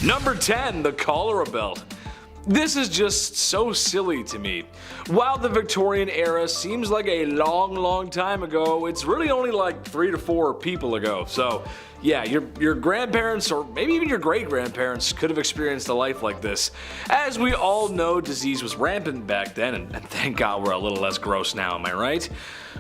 Number 10. The cholera belt. This is just so silly to me. While the Victorian era seems like a long time ago, it's really only like 3 to 4 people ago. So yeah, your grandparents or maybe even your great-grandparents could have experienced a life like this. As we all know, disease was rampant back then, and thank God we're a little less gross now, am I right?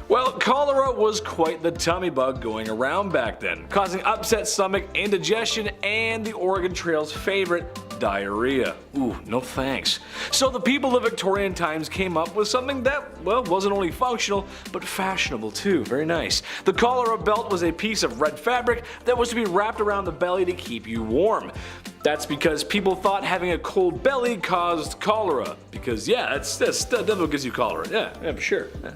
Well, cholera was quite the tummy bug going around back then, causing upset stomach, indigestion, and the Oregon Trail's favorite, diarrhea. Ooh, no thanks. So the people of Victorian times came up with something that, well, wasn't only functional, but fashionable too. Very nice. The cholera belt was a piece of red fabric that was to be wrapped around the belly to keep you warm. That's because people thought having a cold belly caused cholera. Because yeah, that definitely gives you cholera. Yeah, for sure. Yeah.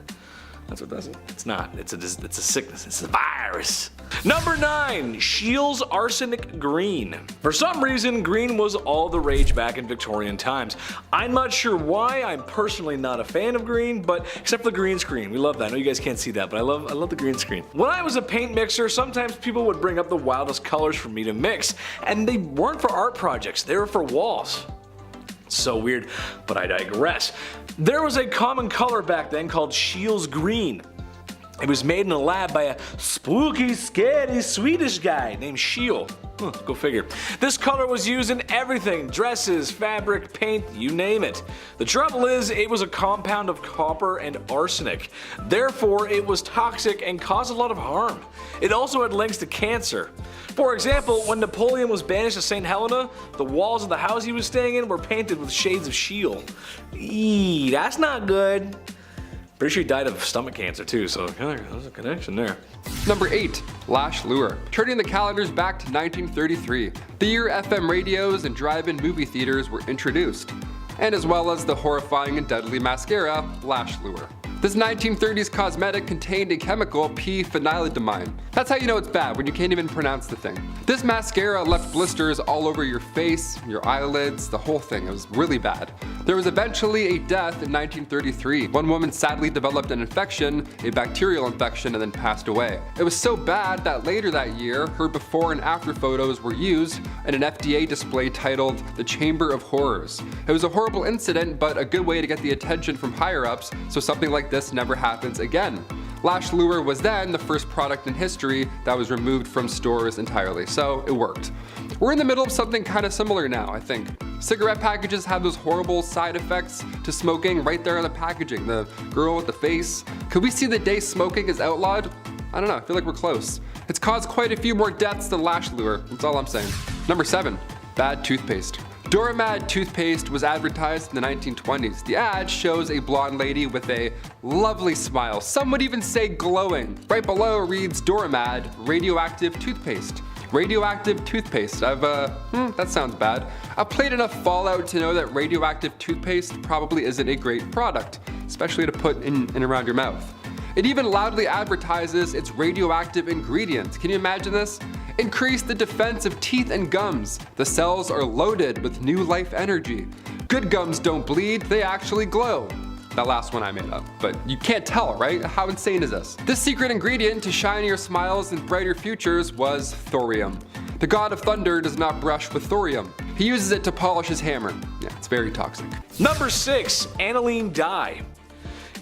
That's what does it. It's not. It's a sickness. It's a virus. Number 9. Scheele's Arsenic Green. For some reason, green was all the rage back in Victorian times. I'm not sure why. I'm personally not a fan of green, but except for the green screen. We love that. I know you guys can't see that, but I love the green screen. When I was a paint mixer, sometimes people would bring up the wildest colors for me to mix, and they weren't for art projects. They were for walls. So weird, but I digress. There was a common color back then called Scheele's Green. It was made in a lab by a spooky, scary Swedish guy named Scheele. Go figure. This color was used in everything: dresses, fabric, paint, you name it. The trouble is, it was a compound of copper and arsenic. Therefore, it was toxic and caused a lot of harm. It also had links to cancer. For example, when Napoleon was banished to St. Helena, the walls of the house he was staying in were painted with shades of Scheele. Eee, that's not good. Pretty sure he died of stomach cancer too, so there's a connection there. Number 8. Lash Lure. Turning the calendars back to 1933, the year FM radios and drive-in movie theaters were introduced, and as well as the horrifying and deadly mascara, Lash Lure. This 1930s cosmetic contained a chemical p-phenylenediamine. That's how you know it's bad, when you can't even pronounce the thing. This mascara left blisters all over your face, your eyelids, the whole thing. It was really bad. There was eventually a death in 1933. One woman sadly developed an infection, a bacterial infection, and then passed away. It was so bad that later that year, her before and after photos were used in an FDA display titled The Chamber of Horrors. It was a horrible incident, but a good way to get the attention from higher-ups so something like this never happens again. Lash Lure was then the first product in history that was removed from stores entirely, so it worked. We're in the middle of something kind of similar now, I think. Cigarette packages have those horrible side effects to smoking right there on the packaging. The girl with the face. Could we see the day smoking is outlawed? I don't know, I feel like we're close. It's caused quite a few more deaths than Lash Lure, that's all I'm saying. Number 7. Bad toothpaste. Doramad toothpaste was advertised in the 1920s. The ad shows a blonde lady with a lovely smile, some would even say glowing. Right below reads Doramad radioactive toothpaste. Radioactive toothpaste. That sounds bad. I've played enough Fallout to know that radioactive toothpaste probably isn't a great product, especially to put in and around your mouth. It even loudly advertises its radioactive ingredients. Can you imagine this? Increase the defense of teeth and gums. The cells are loaded with new life energy. Good gums don't bleed, they actually glow. That last one I made up, but you can't tell, right? How insane is this? This secret ingredient to shinier smiles and brighter futures was thorium. The god of thunder does not brush with thorium. He uses it to polish his hammer. Yeah, it's very toxic. Number 6. Aniline dye.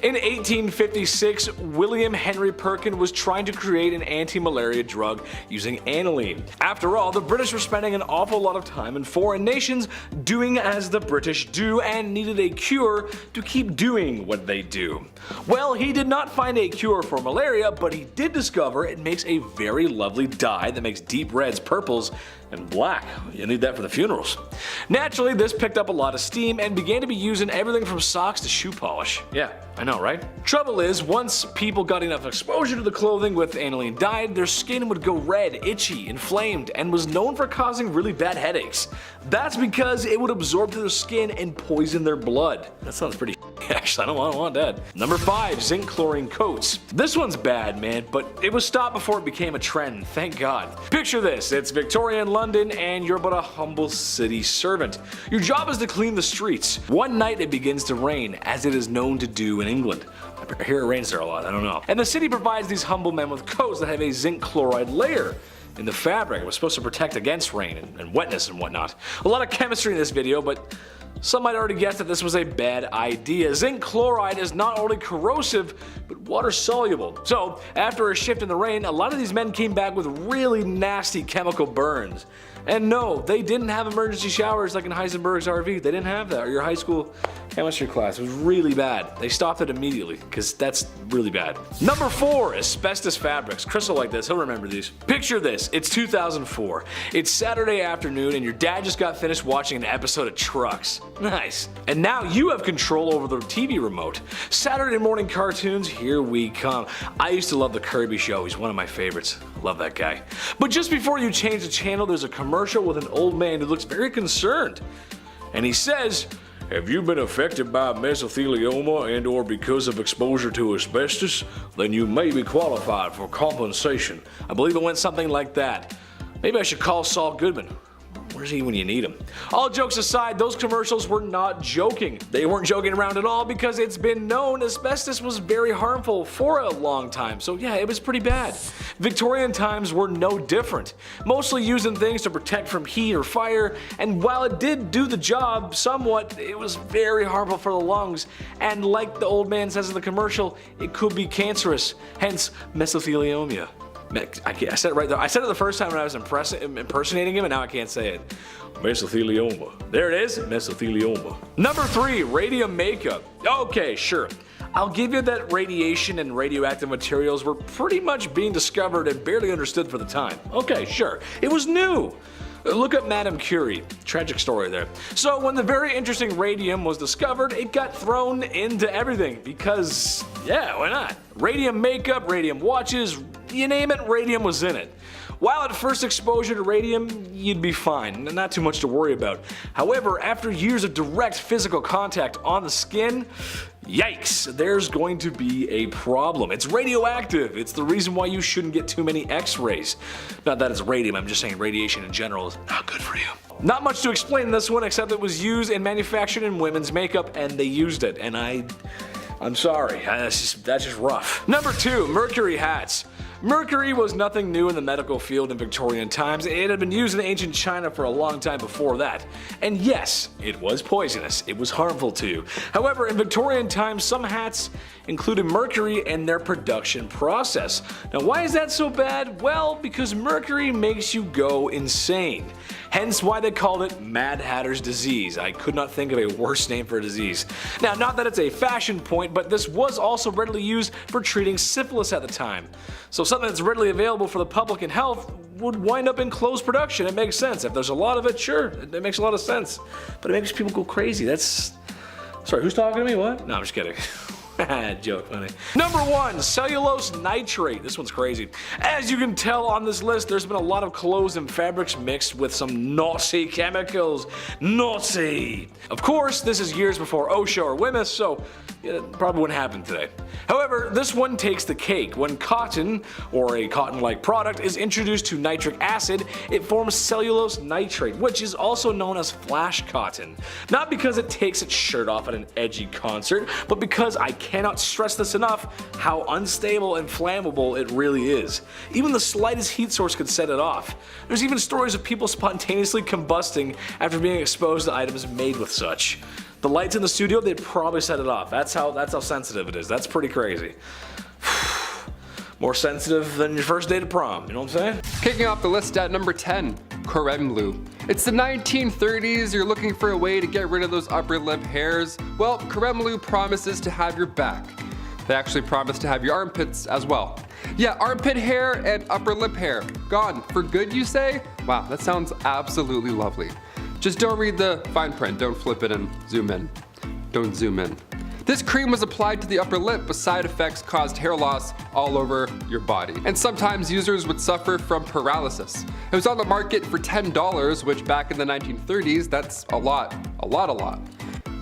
In 1856, William Henry Perkin was trying to create an anti-malaria drug using aniline. After all, the British were spending an awful lot of time in foreign nations doing as the British do and needed a cure to keep doing what they do. Well, he did not find a cure for malaria, but he did discover it makes a very lovely dye that makes deep reds, purples, and black. You need that for the funerals. Naturally, this picked up a lot of steam and began to be used in everything from socks to shoe polish. Yeah, I know, right? Trouble is, once people got enough exposure to the clothing with aniline dye, their skin would go red, itchy, inflamed, and was known for causing really bad headaches. That's because it would absorb to their skin and poison their blood. That sounds pretty actually, I don't want that. Number 5. Zinc chlorine coats. This one's bad, man, but it was stopped before it became a trend, thank God. Picture this, it's Victorian London and you're but a humble city servant. Your job is to clean the streets. One night it begins to rain, as it is known to do in England. I hear it rains there a lot, I don't know. And the city provides these humble men with coats that have a zinc chloride layer. in the fabric. It was supposed to protect against rain and wetness and whatnot. A lot of chemistry in this video, but some might already guess that this was a bad idea. Zinc chloride is not only corrosive, but water soluble. So, after a shift in the rain, a lot of these men came back with really nasty chemical burns. And no, they didn't have emergency showers like in Heisenberg's RV. They didn't have that, or your high school chemistry class. It was really bad. They stopped it immediately, because that's really bad. Number 4, asbestos fabrics. Chris will like this, he'll remember these. Picture this, it's 2004. It's Saturday afternoon and your dad just got finished watching an episode of Trucks. Nice. And now you have control over the TV remote. Saturday morning cartoons, here we come. I used to love the Kirby Show, he's one of my favorites. I love that guy. But just before you change the channel, there's a commercial with an old man who looks very concerned. And he says, "Have you been affected by mesothelioma and or because of exposure to asbestos? Then you may be qualified for compensation." I believe it went something like that. Maybe I should call Saul Goodman. Where's he when you need him? All jokes aside, those commercials were not joking. They weren't joking around at all because it's been known asbestos was very harmful for a long time. So yeah, it was pretty bad. Victorian times were no different. Mostly used in things to protect from heat or fire, and while it did do the job somewhat, it was very harmful for the lungs. And like the old man says in the commercial, it could be cancerous, hence mesothelioma. I said it right there. I said it the first time when I was impersonating him, and now I can't say it. Mesothelioma. There it is, mesothelioma. Number 3, radium makeup. Okay, sure. I'll give you that radiation and radioactive materials were pretty much being discovered and barely understood for the time. Okay, sure. It was new. Look at Madame Curie. Tragic story there. So when the very interesting radium was discovered, it got thrown into everything because, yeah, why not? Radium makeup, radium watches, you name it, radium was in it. While at first exposure to radium, you'd be fine, not too much to worry about. However, after years of direct physical contact on the skin, yikes, there's going to be a problem. It's radioactive. It's the reason why you shouldn't get too many X-rays. Not that it's radium, I'm just saying radiation in general is not good for you. Not much to explain in this one except it was used and manufactured in women's makeup and they used it, and I'm sorry, that's just rough. Number 2, mercury hats. Mercury was nothing new in the medical field in Victorian times. It had been used in ancient China for a long time before that. And yes, it was poisonous. It was harmful to you. However, in Victorian times, some hats included mercury in their production process. Now, why is that so bad? Well, because mercury makes you go insane. Hence why they called it Mad Hatter's disease. I could not think of a worse name for a disease. Now, not that it's a fashion point, but this was also readily used for treating syphilis at the time. So something that's readily available for the public and health would wind up in closed production. It makes sense. If there's a lot of it, sure, it makes a lot of sense. But it makes people go crazy. Sorry, who's talking to me? What? No, I'm just kidding. Joke, funny. Number 1, cellulose nitrate. This one's crazy. As you can tell on this list, there's been a lot of clothes and fabrics mixed with some naughty chemicals. Naughty! Of course, this is years before OSHA or WMS, so it probably wouldn't happen today. However, this one takes the cake. When cotton, or a cotton-like product, is introduced to nitric acid, it forms cellulose nitrate, which is also known as flash cotton. Not because it takes its shirt off at an edgy concert, but because I cannot stress this enough how unstable and flammable it really is. Even the slightest heat source could set it off. There's even stories of people spontaneously combusting after being exposed to items made with such. The lights in the studio, they'd probably set it off. That's how sensitive it is. That's pretty crazy. More sensitive than your first date of prom, you know what I'm saying? Kicking off the list at number 10, creme blue. It's the 1930s, you're looking for a way to get rid of those upper lip hairs. Well, creme blue promises to have your back. They actually promise to have your armpits as well. Yeah, armpit hair and upper lip hair. Gone. For good, you say? Wow, that sounds absolutely lovely. Just don't read the fine print, don't flip it and zoom in. Don't zoom in. This cream was applied to the upper lip, but side effects caused hair loss all over your body. And sometimes users would suffer from paralysis. It was on the market for $10, which back in the 1930s, that's a lot.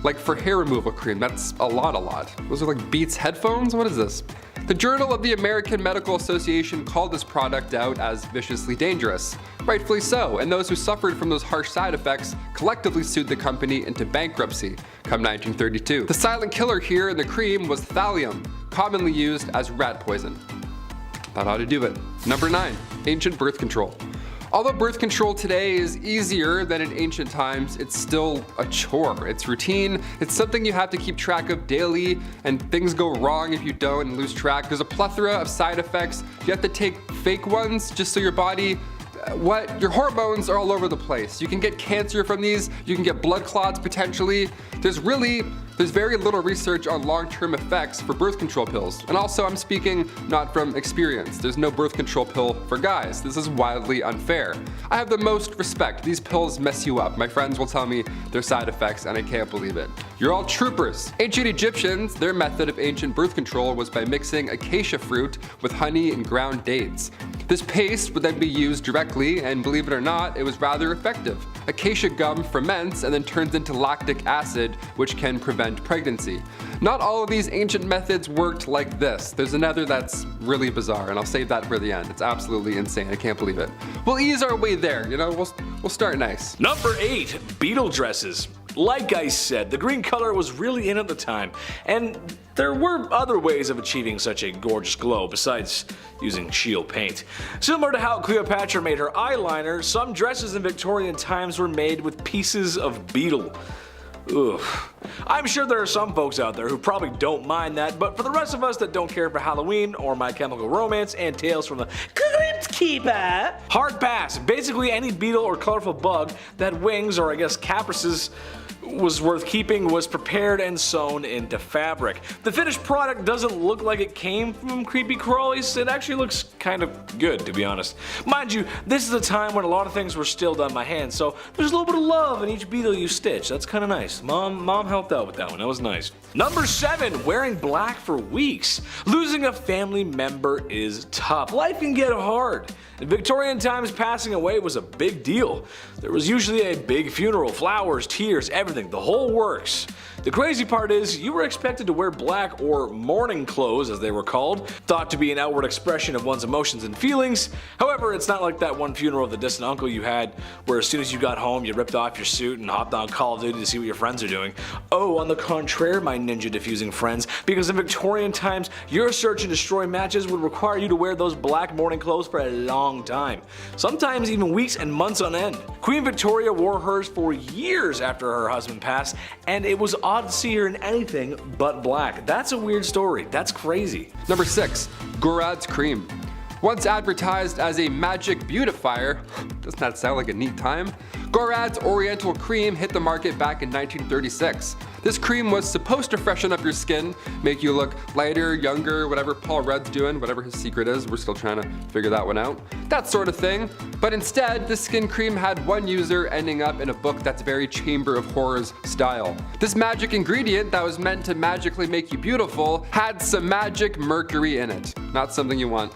Like for hair removal cream, that's a lot. Those are like Beats headphones? What is this? The Journal of the American Medical Association called this product out as viciously dangerous. Rightfully so, and those who suffered from those harsh side effects collectively sued the company into bankruptcy come 1932. The silent killer here in the cream was thallium, commonly used as rat poison. That ought to do it. Number 9, ancient birth control. Although birth control today is easier than in ancient times, it's still a chore. It's routine, it's something you have to keep track of daily, and things go wrong if you don't and lose track. There's a plethora of side effects. You have to take fake ones just so your body, your hormones are all over the place. You can get cancer from these, you can get blood clots potentially. There's very little research on long-term effects for birth control pills. And also, I'm speaking not from experience. There's no birth control pill for guys. This is wildly unfair. I have the most respect. These pills mess you up. My friends will tell me their side effects, and I can't believe it. You're all troopers. Ancient Egyptians, their method of ancient birth control was by mixing acacia fruit with honey and ground dates. This paste would then be used directly, and believe it or not, it was rather effective. Acacia gum ferments and then turns into lactic acid, which can prevent pregnancy. Not all of these ancient methods worked like this. There's another that's really bizarre, and I'll save that for the end. It's absolutely insane. I can't believe it. We'll ease our way there, we'll start nice. Number 8, beetle dresses. Like I said, the green color was really in at the time, and there were other ways of achieving such a gorgeous glow besides using shield paint. Similar to how Cleopatra made her eyeliner, some dresses in Victorian times were made with pieces of beetle. Ugh. I'm sure there are some folks out there who probably don't mind that, but for the rest of us that don't care for Halloween or My Chemical Romance and Tales from the Crypt Keeper, hard pass. Basically any beetle or colorful bug that had wings, or I guess caprices, was worth keeping was prepared and sewn into fabric. The finished product doesn't look like it came from creepy crawlies. It actually looks kind of good, to be honest. Mind you, this is a time when a lot of things were still done by hand, so there's a little bit of love in each beetle you stitch. That's kind of nice. Mom helped out with that one. That was nice. Number 7, wearing black for weeks. Losing a family member is tough. Life can get hard. In Victorian times, passing away was a big deal. There was usually a big funeral, flowers, tears, everything, the whole works. The crazy part is, you were expected to wear black, or mourning clothes as they were called, thought to be an outward expression of one's emotions and feelings. However, it's not like that one funeral of the distant uncle you had, where as soon as you got home you ripped off your suit and hopped on Call of Duty to see what your friends are doing. Oh, on the contrary, my ninja diffusing friends, because in Victorian times, your search and destroy matches would require you to wear those black mourning clothes for a long time. Sometimes even weeks and months on end. Queen Victoria wore hers for years after her husband passed, and it was odd to see her in anything but black. That's a weird story. That's crazy. Number 6, Gorad's cream. Once advertised as a magic beautifier, doesn't that sound like a neat time? Gorad's Oriental Cream hit the market back in 1936. This cream was supposed to freshen up your skin, make you look lighter, younger, whatever Paul Rudd's doing, whatever his secret is. We're still trying to figure that one out. That sort of thing. But instead, this skin cream had one user ending up in a book that's very Chamber of Horrors style. This magic ingredient that was meant to magically make you beautiful had some magic mercury in it. Not something you want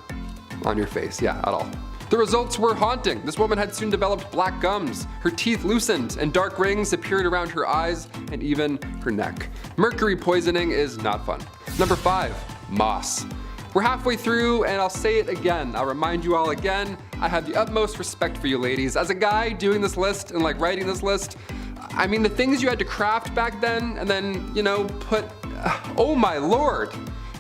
on your face, yeah, at all. The results were haunting. This woman had soon developed black gums, her teeth loosened, and dark rings appeared around her eyes and even her neck. Mercury poisoning is not fun. Number 5, moss. We're halfway through, and I'll say it again. I'll remind you all again, I have the utmost respect for you ladies. As a guy doing this list and writing this list, I mean, the things you had to craft back then and then, put, oh my lord.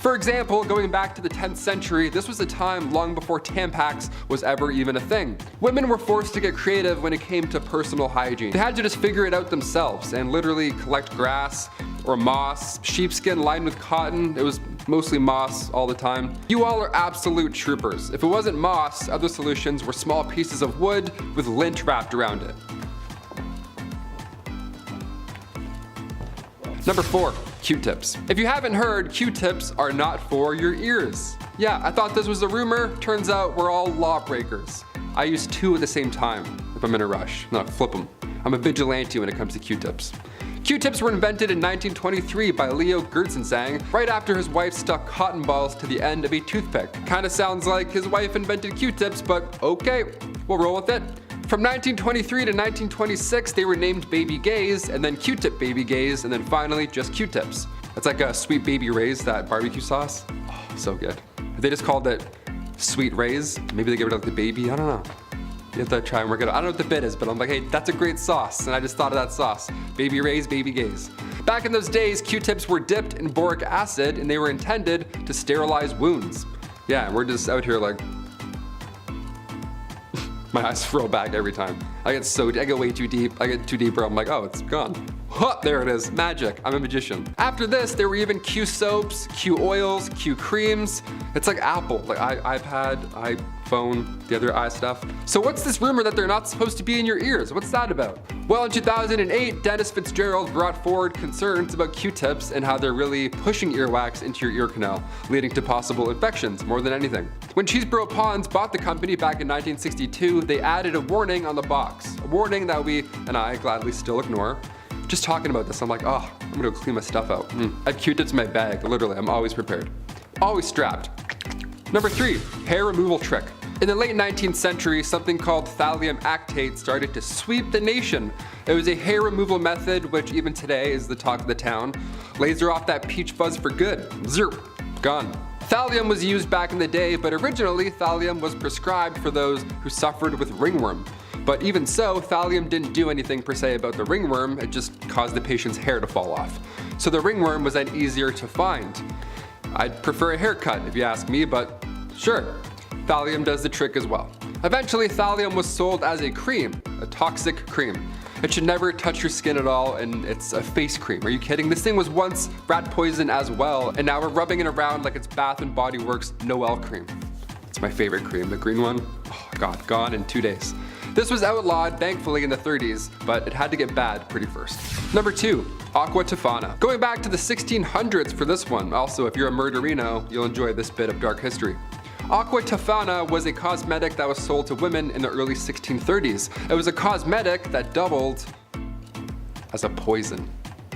For example, going back to the 10th century, this was a time long before Tampax was ever even a thing. Women were forced to get creative when it came to personal hygiene. They had to just figure it out themselves and literally collect grass or moss, sheepskin lined with cotton. It was mostly moss all the time. You all are absolute troopers. If it wasn't moss, other solutions were small pieces of wood with lint wrapped around it. Number 4, Q-tips. If you haven't heard, Q-tips are not for your ears. Yeah, I thought this was a rumor. Turns out we're all lawbreakers. I use 2 at the same time if I'm in a rush. No, flip them. I'm a vigilante when it comes to Q-tips. Q-tips were invented in 1923 by Leo Gertzensang, right after his wife stuck cotton balls to the end of a toothpick. Kinda sounds like his wife invented Q-tips, but okay, we'll roll with it. From 1923 to 1926, they were named Baby Gays, and then Q-tip Baby Gays, and then finally just Q-tips. It's like a Sweet Baby Ray's, that barbecue sauce. Oh, so good. If they just called it Sweet Ray's, maybe they give it like the baby, I don't know. You have to try and work it out. I don't know what the bit is, but I'm like, hey, that's a great sauce, and I just thought of that sauce. Baby Ray's, Baby Gays. Back in those days, Q-tips were dipped in boric acid, and they were intended to sterilize wounds. Yeah, and we're just out here like, My eyes roll back every time. I get way too deep. I get too deep where I'm like, oh, it's gone. Huh, there it is, magic. I'm a magician. After this, there were even Q soaps, Q oils, Q creams. It's like Apple, like iPad, iPhone, the other eye stuff. So what's this rumor that they're not supposed to be in your ears? What's that about? Well, in 2008, Dennis Fitzgerald brought forward concerns about Q-tips and how they're really pushing earwax into your ear canal, leading to possible infections more than anything. When Cheeseboro Ponds bought the company back in 1962, they added a warning on the box, a warning that we and I gladly still ignore. Just talking about this, I'm like, oh, I'm gonna go clean my stuff out. I have Q-tips in my bag, literally, I'm always prepared. Always strapped. Number 3, hair removal trick. In the late 19th century, something called thallium actate started to sweep the nation. It was a hair removal method which even today is the talk of the town. Laser off that peach fuzz for good. Zerp, gone. Thallium was used back in the day, but originally thallium was prescribed for those who suffered with ringworm. But even so, thallium didn't do anything per se about the ringworm, it just caused the patient's hair to fall off. So the ringworm was then easier to find. I'd prefer a haircut if you ask me, but sure, thallium does the trick as well. Eventually, thallium was sold as a cream, a toxic cream. It should never touch your skin at all, and it's a face cream. Are you kidding? This thing was once rat poison as well, and now we're rubbing it around like it's Bath & Body Works Noel cream. It's my favorite cream, the green one. Oh God, gone in 2 days. This was outlawed, thankfully, in the 30s, but it had to get bad pretty first. Number 2, Aqua Tofana. Going back to the 1600s for this one. Also, if you're a murderino, you'll enjoy this bit of dark history. Aqua Tofana was a cosmetic that was sold to women in the early 1630s. It was a cosmetic that doubled as a poison.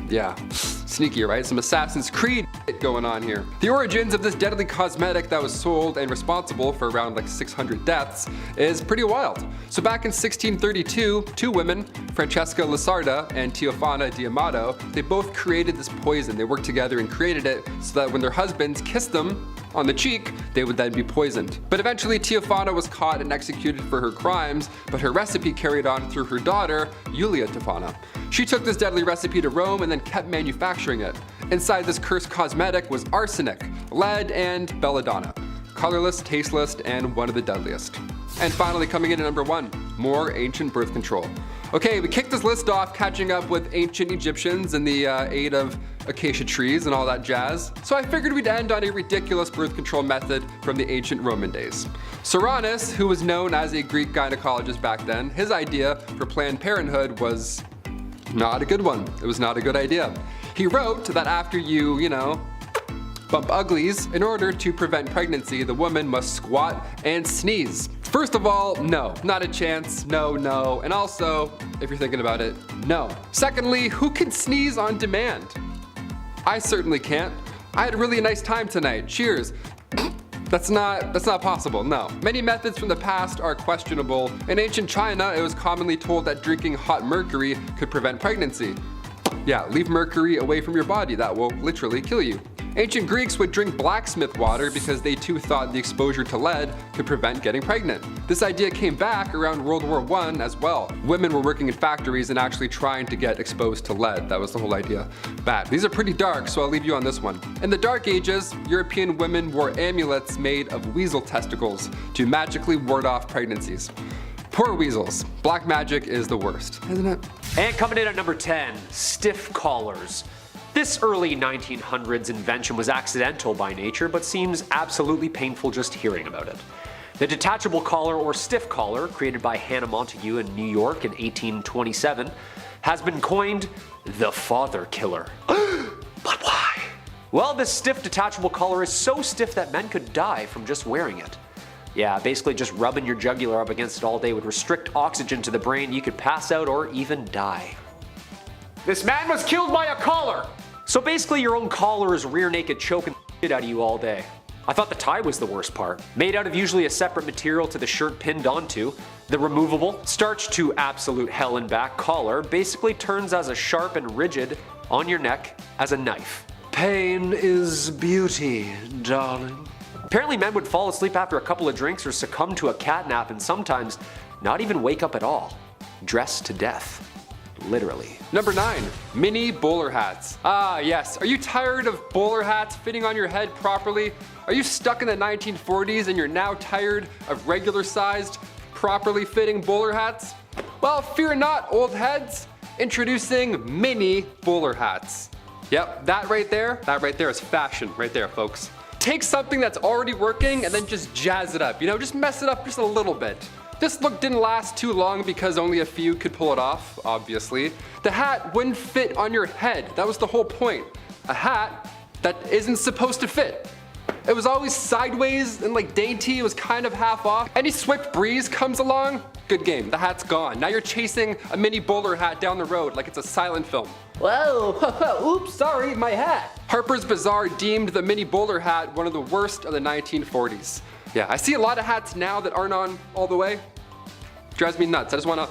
Yeah, sneaky, right? Some Assassin's Creed going on here. The origins of this deadly cosmetic that was sold and responsible for around like 600 deaths is pretty wild. So back in 1632, 2 women, Francesca Lasarda and Teofana D'Amato, they both created this poison. They worked together and created it so that when their husbands kissed them on the cheek, they would then be poisoned. But eventually Teofana was caught and executed for her crimes, but her recipe carried on through her daughter, Julia Tofana. She took this deadly recipe to Rome and then kept manufacturing it. Inside this cursed cosmetic was arsenic, lead, and belladonna. Colorless, tasteless, and one of the deadliest. And finally coming in at number 1, more ancient birth control. Okay, we kicked this list off catching up with ancient Egyptians and the aid of acacia trees and all that jazz. So I figured we'd end on a ridiculous birth control method from the ancient Roman days. Cyrannus, who was known as a Greek gynecologist back then, his idea for Planned Parenthood was not a good one. It was not a good idea. He wrote that after you bump uglies, in order to prevent pregnancy, the woman must squat and sneeze. First of all, no, not a chance, no, and also, if you're thinking about it, no. Secondly, who can sneeze on demand? I certainly can't. I had a really nice time tonight, cheers. That's not possible, no. Many methods from the past are questionable. In ancient China, it was commonly told that drinking hot mercury could prevent pregnancy. Yeah, leave mercury away from your body, that will literally kill you. Ancient Greeks would drink blacksmith water because they too thought the exposure to lead could prevent getting pregnant. This idea came back around World War I as well. Women were working in factories and actually trying to get exposed to lead. That was the whole idea. Bad. These are pretty dark, so I'll leave you on this one. In the Dark Ages, European women wore amulets made of weasel testicles to magically ward off pregnancies. Poor weasels. Black magic is the worst, isn't it? And coming in at number 10, stiff collars. This early 1900s invention was accidental by nature, but seems absolutely painful just hearing about it. The detachable collar or stiff collar, created by Hannah Montague in New York in 1827, has been coined the father killer. But why? Well, this stiff detachable collar is so stiff that men could die from just wearing it. Yeah, basically just rubbing your jugular up against it all day would restrict oxygen to the brain. You could pass out or even die. This man was killed by a collar! So basically your own collar is rear naked choking the shit out of you all day. I thought the tie was the worst part. Made out of usually a separate material to the shirt pinned onto, the removable, starched to absolute hell and back collar basically turns as a sharp and rigid on your neck as a knife. Pain is beauty, darling. Apparently men would fall asleep after a couple of drinks or succumb to a cat nap and sometimes not even wake up at all. Dressed to death. Literally. Number 9, mini bowler hats. Ah yes, are you tired of bowler hats fitting on your head properly? Are you stuck in the 1940s and you're now tired of regular sized properly fitting bowler hats? Well, fear not, old heads. Introducing mini bowler hats. Yep, that right there is fashion right there, folks. Take something that's already working and then just jazz it up, just mess it up just a little bit. This look didn't last too long because only a few could pull it off, obviously. The hat wouldn't fit on your head, that was the whole point. A hat that isn't supposed to fit. It was always sideways and like dainty, it was kind of half off. Any swift breeze comes along, good game, the hat's gone. Now you're chasing a mini bowler hat down the road like it's a silent film. Whoa, oops, sorry, my hat. Harper's Bazaar deemed the mini bowler hat one of the worst of the 1940s. Yeah, I see a lot of hats now that aren't on all the way. Drives me nuts, I just wanna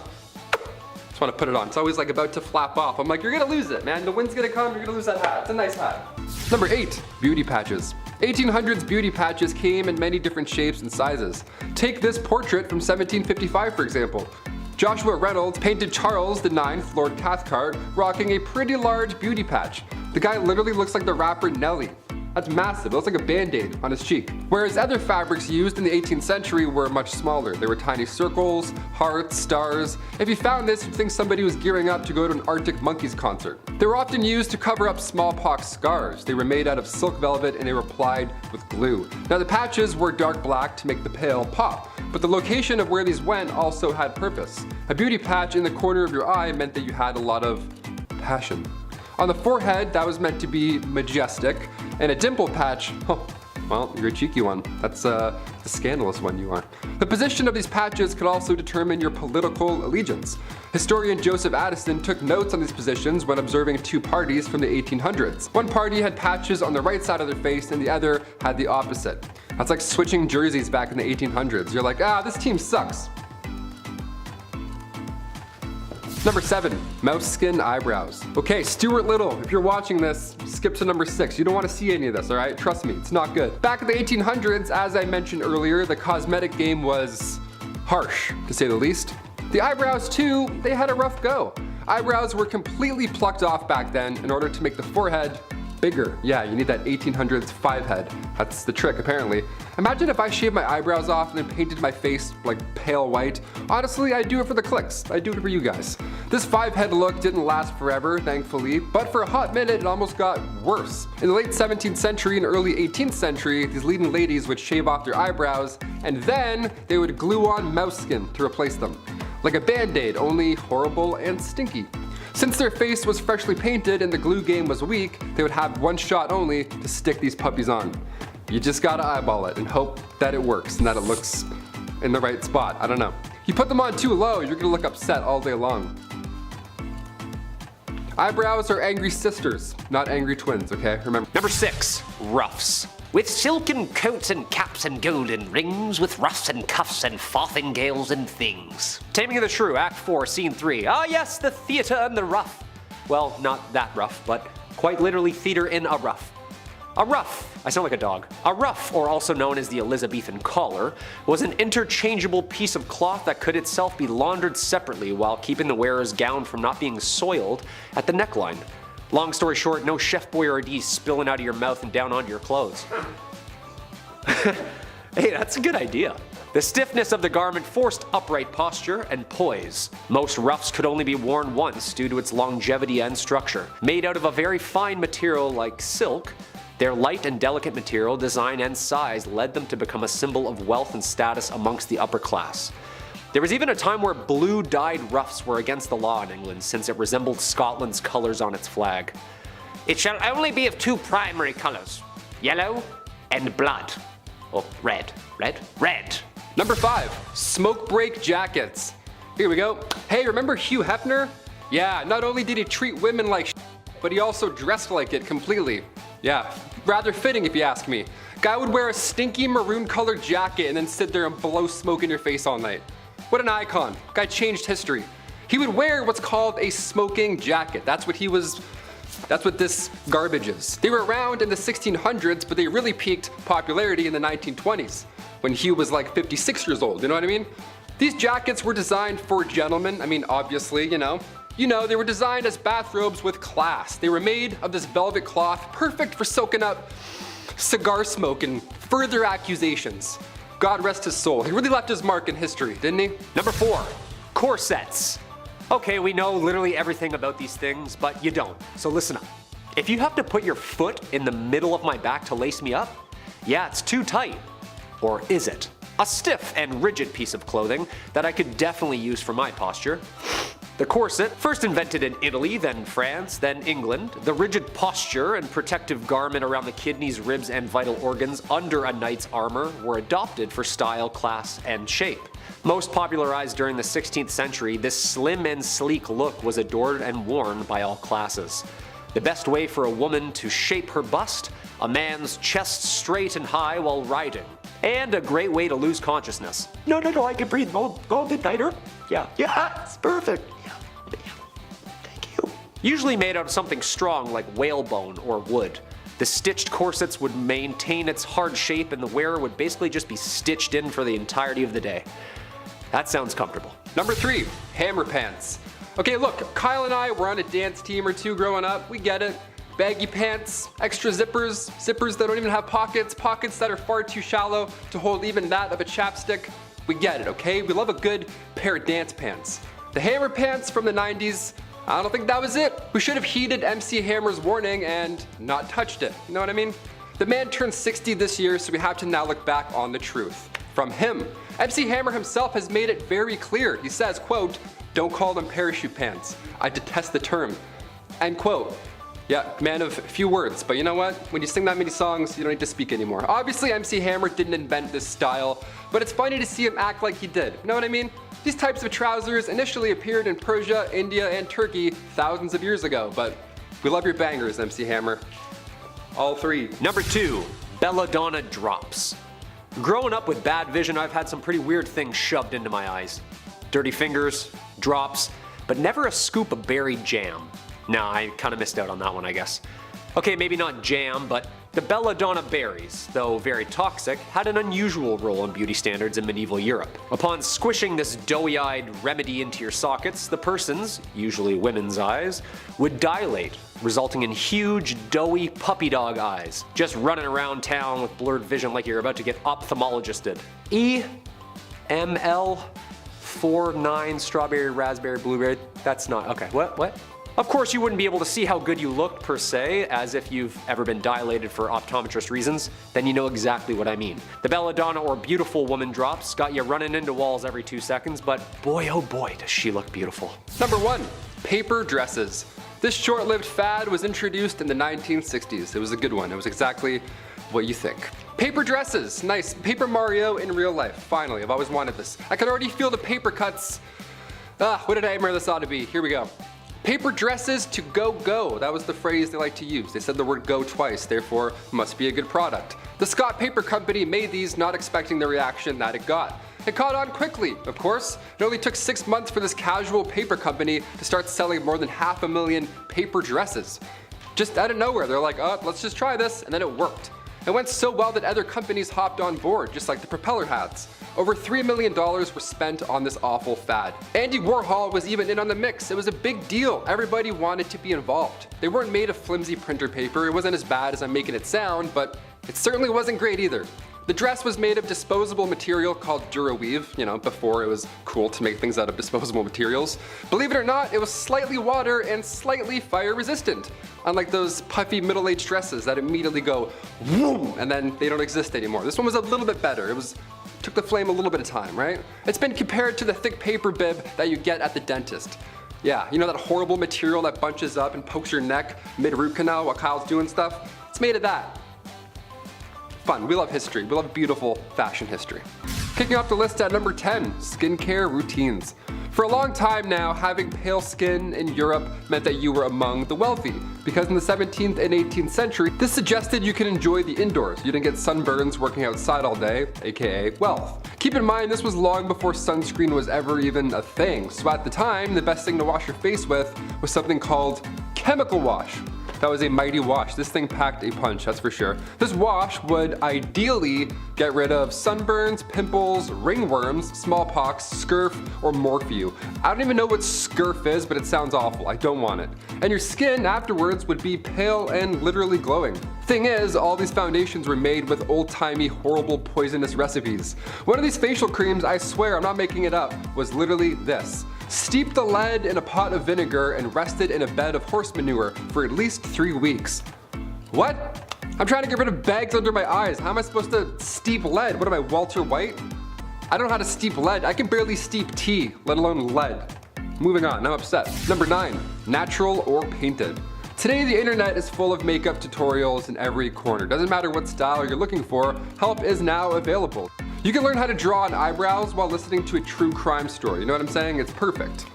put it on. It's always like about to flap off. I'm like, you're gonna lose it, man. The wind's gonna come, you're gonna lose that hat. It's a nice hat. Number 8, beauty patches. 1800s beauty patches came in many different shapes and sizes. Take this portrait from 1755 for example. Joshua Reynolds painted Charles IX, Lord Cathcart, rocking a pretty large beauty patch. The guy literally looks like the rapper Nelly. That's massive, it looks like a band-aid on his cheek. Whereas other fabrics used in the 18th century were much smaller. They were tiny circles, hearts, stars. If you found this, you'd think somebody was gearing up to go to an Arctic Monkeys concert. They were often used to cover up smallpox scars. They were made out of silk velvet and they were applied with glue. Now the patches were dark black to make the pale pop, but the location of where these went also had purpose. A beauty patch in the corner of your eye meant that you had a lot of passion. On the forehead, that was meant to be majestic, and a dimple patch, oh, well, you're a cheeky one. That's the scandalous one you are. The position of these patches could also determine your political allegiance. Historian Joseph Addison took notes on these positions when observing two parties from the 1800s. One party had patches on the right side of their face and the other had the opposite. That's like switching jerseys back in the 1800s. You're like, this team sucks. Number 7, mouse skin eyebrows. Okay, Stuart Little, if you're watching this, skip to number 6. You don't want to see any of this, alright? Trust me, it's not good. Back in the 1800s, as I mentioned earlier, the cosmetic game was harsh, to say the least. The eyebrows too, they had a rough go. Eyebrows were completely plucked off back then in order to make the forehead bigger. Yeah, you need that 1800s 5 head. That's the trick, apparently. Imagine if I shaved my eyebrows off and then painted my face like pale white. Honestly, I'd do it for the clicks. I'd do it for you guys. This 5 head look didn't last forever, thankfully, but for a hot minute it almost got worse. In the late 17th century and early 18th century, these leading ladies would shave off their eyebrows and then they would glue on mouse skin to replace them. Like a band-aid, only horrible and stinky. Since their face was freshly painted and the glue game was weak, they would have one shot only to stick these puppies on. You just gotta eyeball it and hope that it works and that it looks in the right spot. I don't know. You put them on too low, you're gonna look upset all day long. Eyebrows are angry sisters, not angry twins, okay? Remember. Number 6, ruffs. With silken coats and caps and golden rings, with ruffs and cuffs and farthingales and things. Taming of the Shrew, Act 4, Scene 3. Ah yes, the theatre and the ruff. Well, not that rough, but quite literally theatre in a ruff. A ruff, I sound like a dog. A ruff, or also known as the Elizabethan collar, was an interchangeable piece of cloth that could itself be laundered separately while keeping the wearer's gown from not being soiled at the neckline. Long story short, no Chef Boyardee spilling out of your mouth and down onto your clothes. Hey, that's a good idea. The stiffness of the garment forced upright posture and poise. Most ruffs could only be worn once due to its longevity and structure. Made out of a very fine material like silk, their light and delicate material, design, and size led them to become a symbol of wealth and status amongst the upper class. There was even a time where blue-dyed ruffs were against the law in England since it resembled Scotland's colours on its flag. It shall only be of 2 primary colours, yellow and blood. Oh, red. Number 5, smoke break jackets. Here we go. Hey, remember Hugh Hefner? Yeah, not only did he treat women like shit, but he also dressed like it completely. Yeah, rather fitting if you ask me. Guy would wear a stinky maroon colored jacket and then sit there and blow smoke in your face all night. What an icon. Guy changed history. He would wear what's called a smoking jacket. That's what this garbage is. They were around in the 1600s, but they really peaked popularity in the 1920s, when Hugh was like 56 years old, you know what I mean? These jackets were designed for gentlemen, I mean obviously, you know, they were designed as bathrobes with class. They were made of this velvet cloth, perfect for soaking up cigar smoke and further accusations. God rest his soul. He really left his mark in history, didn't he? Number 4, corsets. Okay, we know literally everything about these things, but you don't, so listen up. If you have to put your foot in the middle of my back to lace me up, yeah, it's too tight. Or is it? A stiff and rigid piece of clothing that I could definitely use for my posture. The corset, first invented in Italy, then France, then England, the rigid posture and protective garment around the kidneys, ribs, and vital organs under a knight's armor were adopted for style, class, and shape. Most popularized during the 16th century, this slim and sleek look was adored and worn by all classes. The best way for a woman to shape her bust, a man's chest straight and high while riding, and a great way to lose consciousness. No, I can breathe. Go a bit tighter. Yeah, it's perfect. Yeah, thank you. Usually made out of something strong like whalebone or wood. The stitched corsets would maintain its hard shape and the wearer would basically just be stitched in for the entirety of the day. That sounds comfortable. Number 3, hammer pants. Okay, look, Kyle and I were on a dance team or two growing up. We get it. Baggy pants, extra zippers, zippers that don't even have pockets, pockets that are far too shallow to hold even that of a chapstick. We get it, okay? We love a good pair of dance pants. The hammer pants from the 90s, I don't think that was it. We should have heeded MC Hammer's warning and not touched it. You know what I mean? The man turned 60 this year, so we have to now look back on the truth. From him. MC Hammer himself has made it very clear. He says, quote, "Don't call them parachute pants. I detest the term." End quote. Yeah, man of few words, but you know what? When you sing that many songs, you don't need to speak anymore. Obviously, MC Hammer didn't invent this style, but it's funny to see him act like he did. You know what I mean? These types of trousers initially appeared in Persia, India, and Turkey thousands of years ago, but we love your bangers, MC Hammer. All 3. Number 2, belladonna drops. Growing up with bad vision, I've had some pretty weird things shoved into my eyes. Dirty fingers, drops, but never a scoop of berry jam. Nah, I kinda missed out on that one, I guess. Okay, maybe not jam, but the belladonna berries, though very toxic, had an unusual role in beauty standards in medieval Europe. Upon squishing this doughy-eyed remedy into your sockets, the person's, usually women's eyes, would dilate, resulting in huge, doughy puppy dog eyes, just running around town with blurred vision like you're about to get ophthalmologisted. EML49 strawberry, raspberry, blueberry, that's not, okay, what? Of course, you wouldn't be able to see how good you looked per se, as if you've ever been dilated for optometrist reasons, then you know exactly what I mean. The belladonna or beautiful woman drops got you running into walls every 2 seconds, but boy oh boy does she look beautiful. Number 1, paper dresses. This short-lived fad was introduced in the 1960s. It was a good one. It was exactly what you think. Paper dresses, nice. Paper Mario in real life. Finally, I've always wanted this. I can already feel the paper cuts. What a nightmare this ought to be. Here we go. Paper dresses to go. That was the phrase they like to use. They said the word go twice, therefore must be a good product. The Scott Paper Company made these not expecting the reaction that it got. It caught on quickly, of course. It only took 6 months for this casual paper company to start selling more than 500,000 paper dresses. Just out of nowhere, they're like, let's just try this, and then it worked. It went so well that other companies hopped on board, just like the propeller hats. Over $3 million were spent on this awful fad. Andy Warhol was even in on the mix. It was a big deal. Everybody wanted to be involved. They weren't made of flimsy printer paper. It wasn't as bad as I'm making it sound, but it certainly wasn't great either. The dress was made of disposable material called Duraweave, before it was cool to make things out of disposable materials. Believe it or not, it was slightly water and slightly fire resistant. Unlike those puffy middle-aged dresses that immediately go whoom, and then they don't exist anymore. This one was a little bit better. Took the flame a little bit of time, right? It's been compared to the thick paper bib that you get at the dentist. Yeah, you know that horrible material that bunches up and pokes your neck mid-root canal while Kyle's doing stuff? It's made of that. Fun, we love history. We love beautiful fashion history. Kicking off the list at number 10, skincare routines. For a long time now, having pale skin in Europe meant that you were among the wealthy, because in the 17th and 18th century, this suggested you could enjoy the indoors. You didn't get sunburns working outside all day, aka wealth. Keep in mind, this was long before sunscreen was ever even a thing, so at the time, the best thing to wash your face with was something called chemical wash. That was a mighty wash. This thing packed a punch, that's for sure. This wash would ideally get rid of sunburns, pimples, ringworms, smallpox, scurf, or morphew. I don't even know what scurf is, but it sounds awful. I don't want it. And your skin afterwards would be pale and literally glowing. Thing is, all these foundations were made with old-timey, horrible, poisonous recipes. One of these facial creams, I swear, I'm not making it up, was literally this. Steep the lead in a pot of vinegar and rest it in a bed of horse manure for at least 3 weeks. What? I'm trying to get rid of bags under my eyes. How am I supposed to steep lead? What am I, Walter White? I don't know how to steep lead. I can barely steep tea, let alone lead. Moving on, I'm upset. Number 9, natural or painted. Today, the internet is full of makeup tutorials in every corner. Doesn't matter what style you're looking for, help is now available. You can learn how to draw on eyebrows while listening to a true crime story. You know what I'm saying? It's perfect.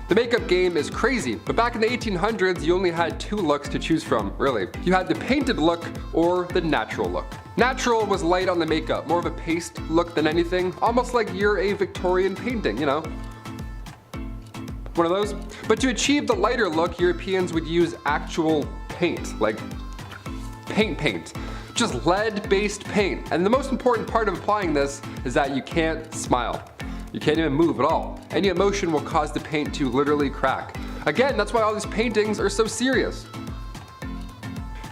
The makeup game is crazy, but back in the 1800s, you only had 2 looks to choose from, really. You had the painted look or the natural look. Natural was light on the makeup, more of a paste look than anything, almost like you're a Victorian painting, you know? One of those. But to achieve the lighter look, Europeans would use actual paint, like paint. Just lead-based paint. And the most important part of applying this is that you can't smile. You can't even move at all. Any emotion will cause the paint to literally crack. Again, that's why all these paintings are so serious.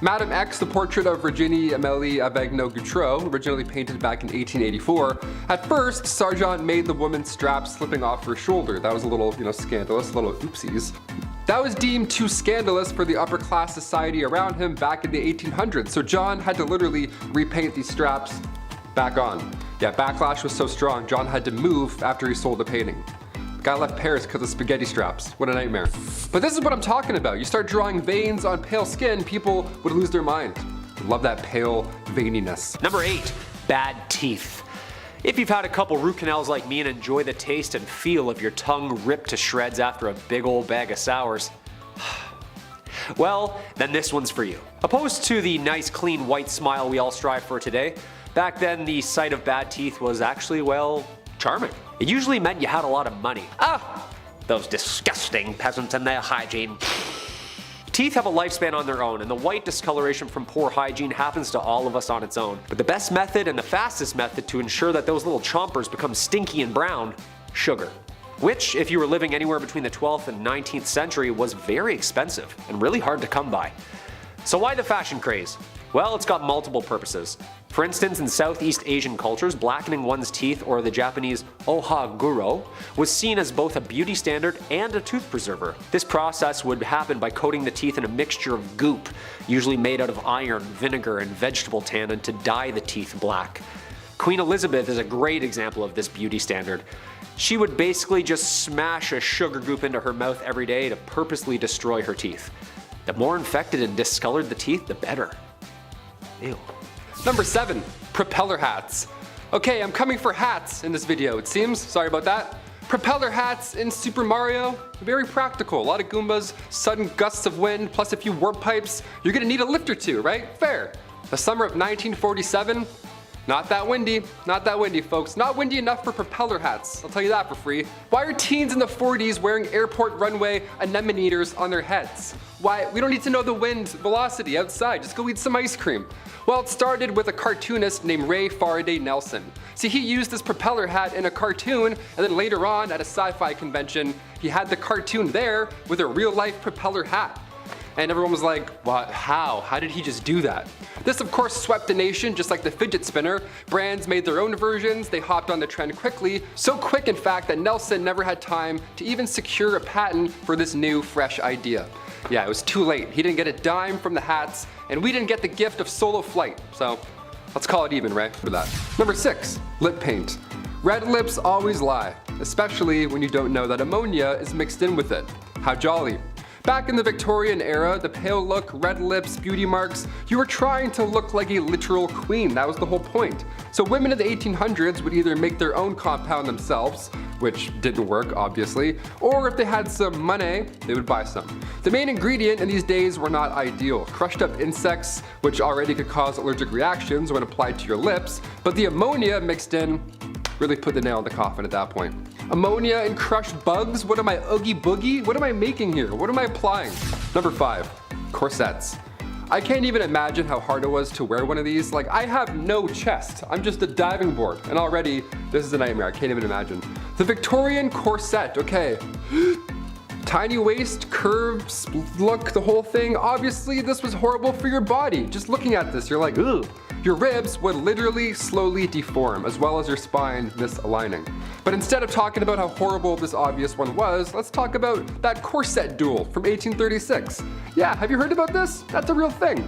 Madame X, the portrait of Virginie Amélie Avegno-Gautreau, originally painted back in 1884. At first, Sargent made the woman's strap slipping off her shoulder. That was a little, scandalous, a little oopsies. That was deemed too scandalous for the upper class society around him back in the 1800s, so John had to literally repaint these straps back on. Yeah, backlash was so strong, John had to move after he sold the painting. Guy left Paris because of spaghetti straps. What a nightmare. But this is what I'm talking about. You start drawing veins on pale skin, people would lose their mind. Love that pale veininess. Number 8, bad teeth. If you've had a couple root canals like me and enjoy the taste and feel of your tongue ripped to shreds after a big old bag of sours, well, then this one's for you. Opposed to the nice clean white smile we all strive for today, back then the sight of bad teeth was actually, well, charming. It usually meant you had a lot of money. Ah, those disgusting peasants and their hygiene. Teeth have a lifespan on their own, and the white discoloration from poor hygiene happens to all of us on its own. But the best method and the fastest method to ensure that those little chompers become stinky and brown, sugar. Which, if you were living anywhere between the 12th and 19th century, was very expensive and really hard to come by. So why the fashion craze? Well, it's got multiple purposes. For instance, in Southeast Asian cultures, blackening one's teeth, or the Japanese ohaguro, was seen as both a beauty standard and a tooth preserver. This process would happen by coating the teeth in a mixture of goop, usually made out of iron, vinegar, and vegetable tannin to dye the teeth black. Queen Elizabeth is a great example of this beauty standard. She would basically just smash a sugar goop into her mouth every day to purposely destroy her teeth. The more infected and discolored the teeth, the better. Ew. Number 7, propeller hats. Okay, I'm coming for hats in this video, it seems. Sorry about that. Propeller hats in Super Mario, very practical. A lot of Goombas, sudden gusts of wind, plus a few warp pipes. You're gonna need a lift or two, right? Fair. The summer of 1947, not that windy, folks. Not windy enough for propeller hats, I'll tell you that for free. Why are teens in the 40s wearing airport runway anemometers on their heads? Why? We don't need to know the wind velocity outside, just go eat some ice cream. Well, it started with a cartoonist named Ray Faraday Nelson. See, he used this propeller hat in a cartoon, and then later on at a sci-fi convention, he had the cartoon there with a real-life propeller hat. And everyone was like, what, how? How did he just do that? This of course swept the nation, just like the fidget spinner. Brands made their own versions, they hopped on the trend quickly. So quick in fact that Nelson never had time to even secure a patent for this new, fresh idea. Yeah, it was too late. He didn't get a dime from the hats, and we didn't get the gift of solo flight. So let's call it even, right? For that. Number 6, lip paint. Red lips always lie, especially when you don't know that ammonia is mixed in with it. How jolly. Back in the Victorian era, the pale look, red lips, beauty marks, you were trying to look like a literal queen. That was the whole point. So women in the 1800s would either make their own compound themselves, which didn't work obviously, or if they had some money, they would buy some. The main ingredient in these days were not ideal. Crushed up insects, which already could cause allergic reactions when applied to your lips, but the ammonia mixed in really put the nail in the coffin at that point. Ammonia and crushed bugs? What am I, Oogie Boogie? What am I making here? What am I applying? Number 5, corsets. I can't even imagine how hard it was to wear one of these. Like, I have no chest. I'm just a diving board, and already this is a nightmare. I can't even imagine. The Victorian corset, okay. Tiny waist, curves, look, the whole thing. Obviously, this was horrible for your body. Just looking at this, you're like, ugh. Your ribs would literally slowly deform, as well as your spine misaligning. But instead of talking about how horrible this obvious one was, let's talk about that corset duel from 1836. Yeah, have you heard about this? That's a real thing.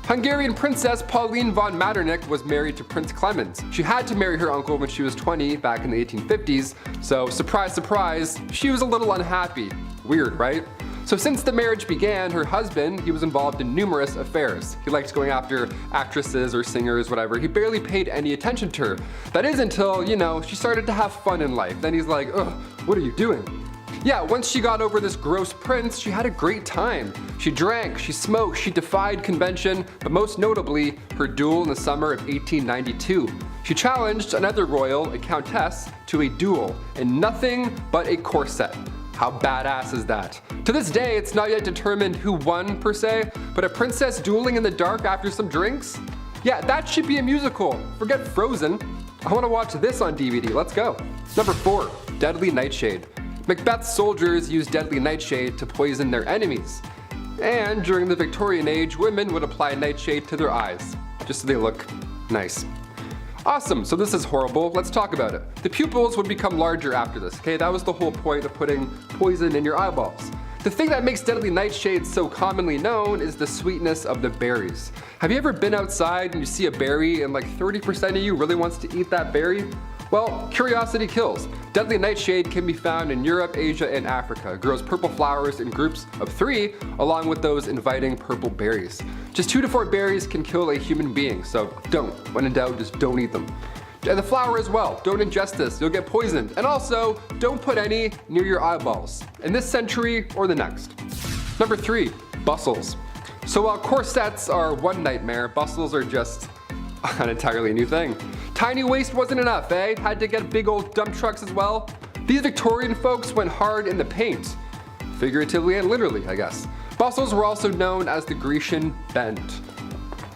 Hungarian Princess Pauline von Metternich was married to Prince Clemens. She had to marry her uncle when she was 20 back in the 1850s, so surprise, surprise, she was a little unhappy. Weird, right? So since the marriage began, her husband, he was involved in numerous affairs. He liked going after actresses or singers, whatever. He barely paid any attention to her. That is until, she started to have fun in life. Then he's like, ugh, what are you doing? Yeah, once she got over this gross prince, she had a great time. She drank, she smoked, she defied convention, but most notably, her duel in the summer of 1892. She challenged another royal, a countess, to a duel in nothing but a corset. How badass is that? To this day, it's not yet determined who won per se, but a princess dueling in the dark after some drinks? Yeah, that should be a musical. Forget Frozen. I want to watch this on DVD. Let's go. Number 4, deadly nightshade. Macbeth's soldiers used deadly nightshade to poison their enemies. And during the Victorian age, women would apply nightshade to their eyes, just so they look nice. Awesome, so this is horrible. Let's talk about it. The pupils would become larger after this, okay? That was the whole point of putting poison in your eyeballs. The thing that makes deadly nightshade so commonly known is the sweetness of the berries. Have you ever been outside and you see a berry and like 30% of you really wants to eat that berry? Well, curiosity kills. Deadly nightshade can be found in Europe, Asia, and Africa. It grows purple flowers in groups of 3, along with those inviting purple berries. Just 2 to 4 berries can kill a human being, so don't. When in doubt, just don't eat them. And the flower as well. Don't ingest this, you'll get poisoned. And also, don't put any near your eyeballs, in this century or the next. Number 3, bustles. So while corsets are one nightmare, bustles are just an entirely new thing. Tiny waist wasn't enough, eh? Had to get big old dump trucks as well? These Victorian folks went hard in the paint. Figuratively and literally, I guess. Bustles were also known as the Grecian bend.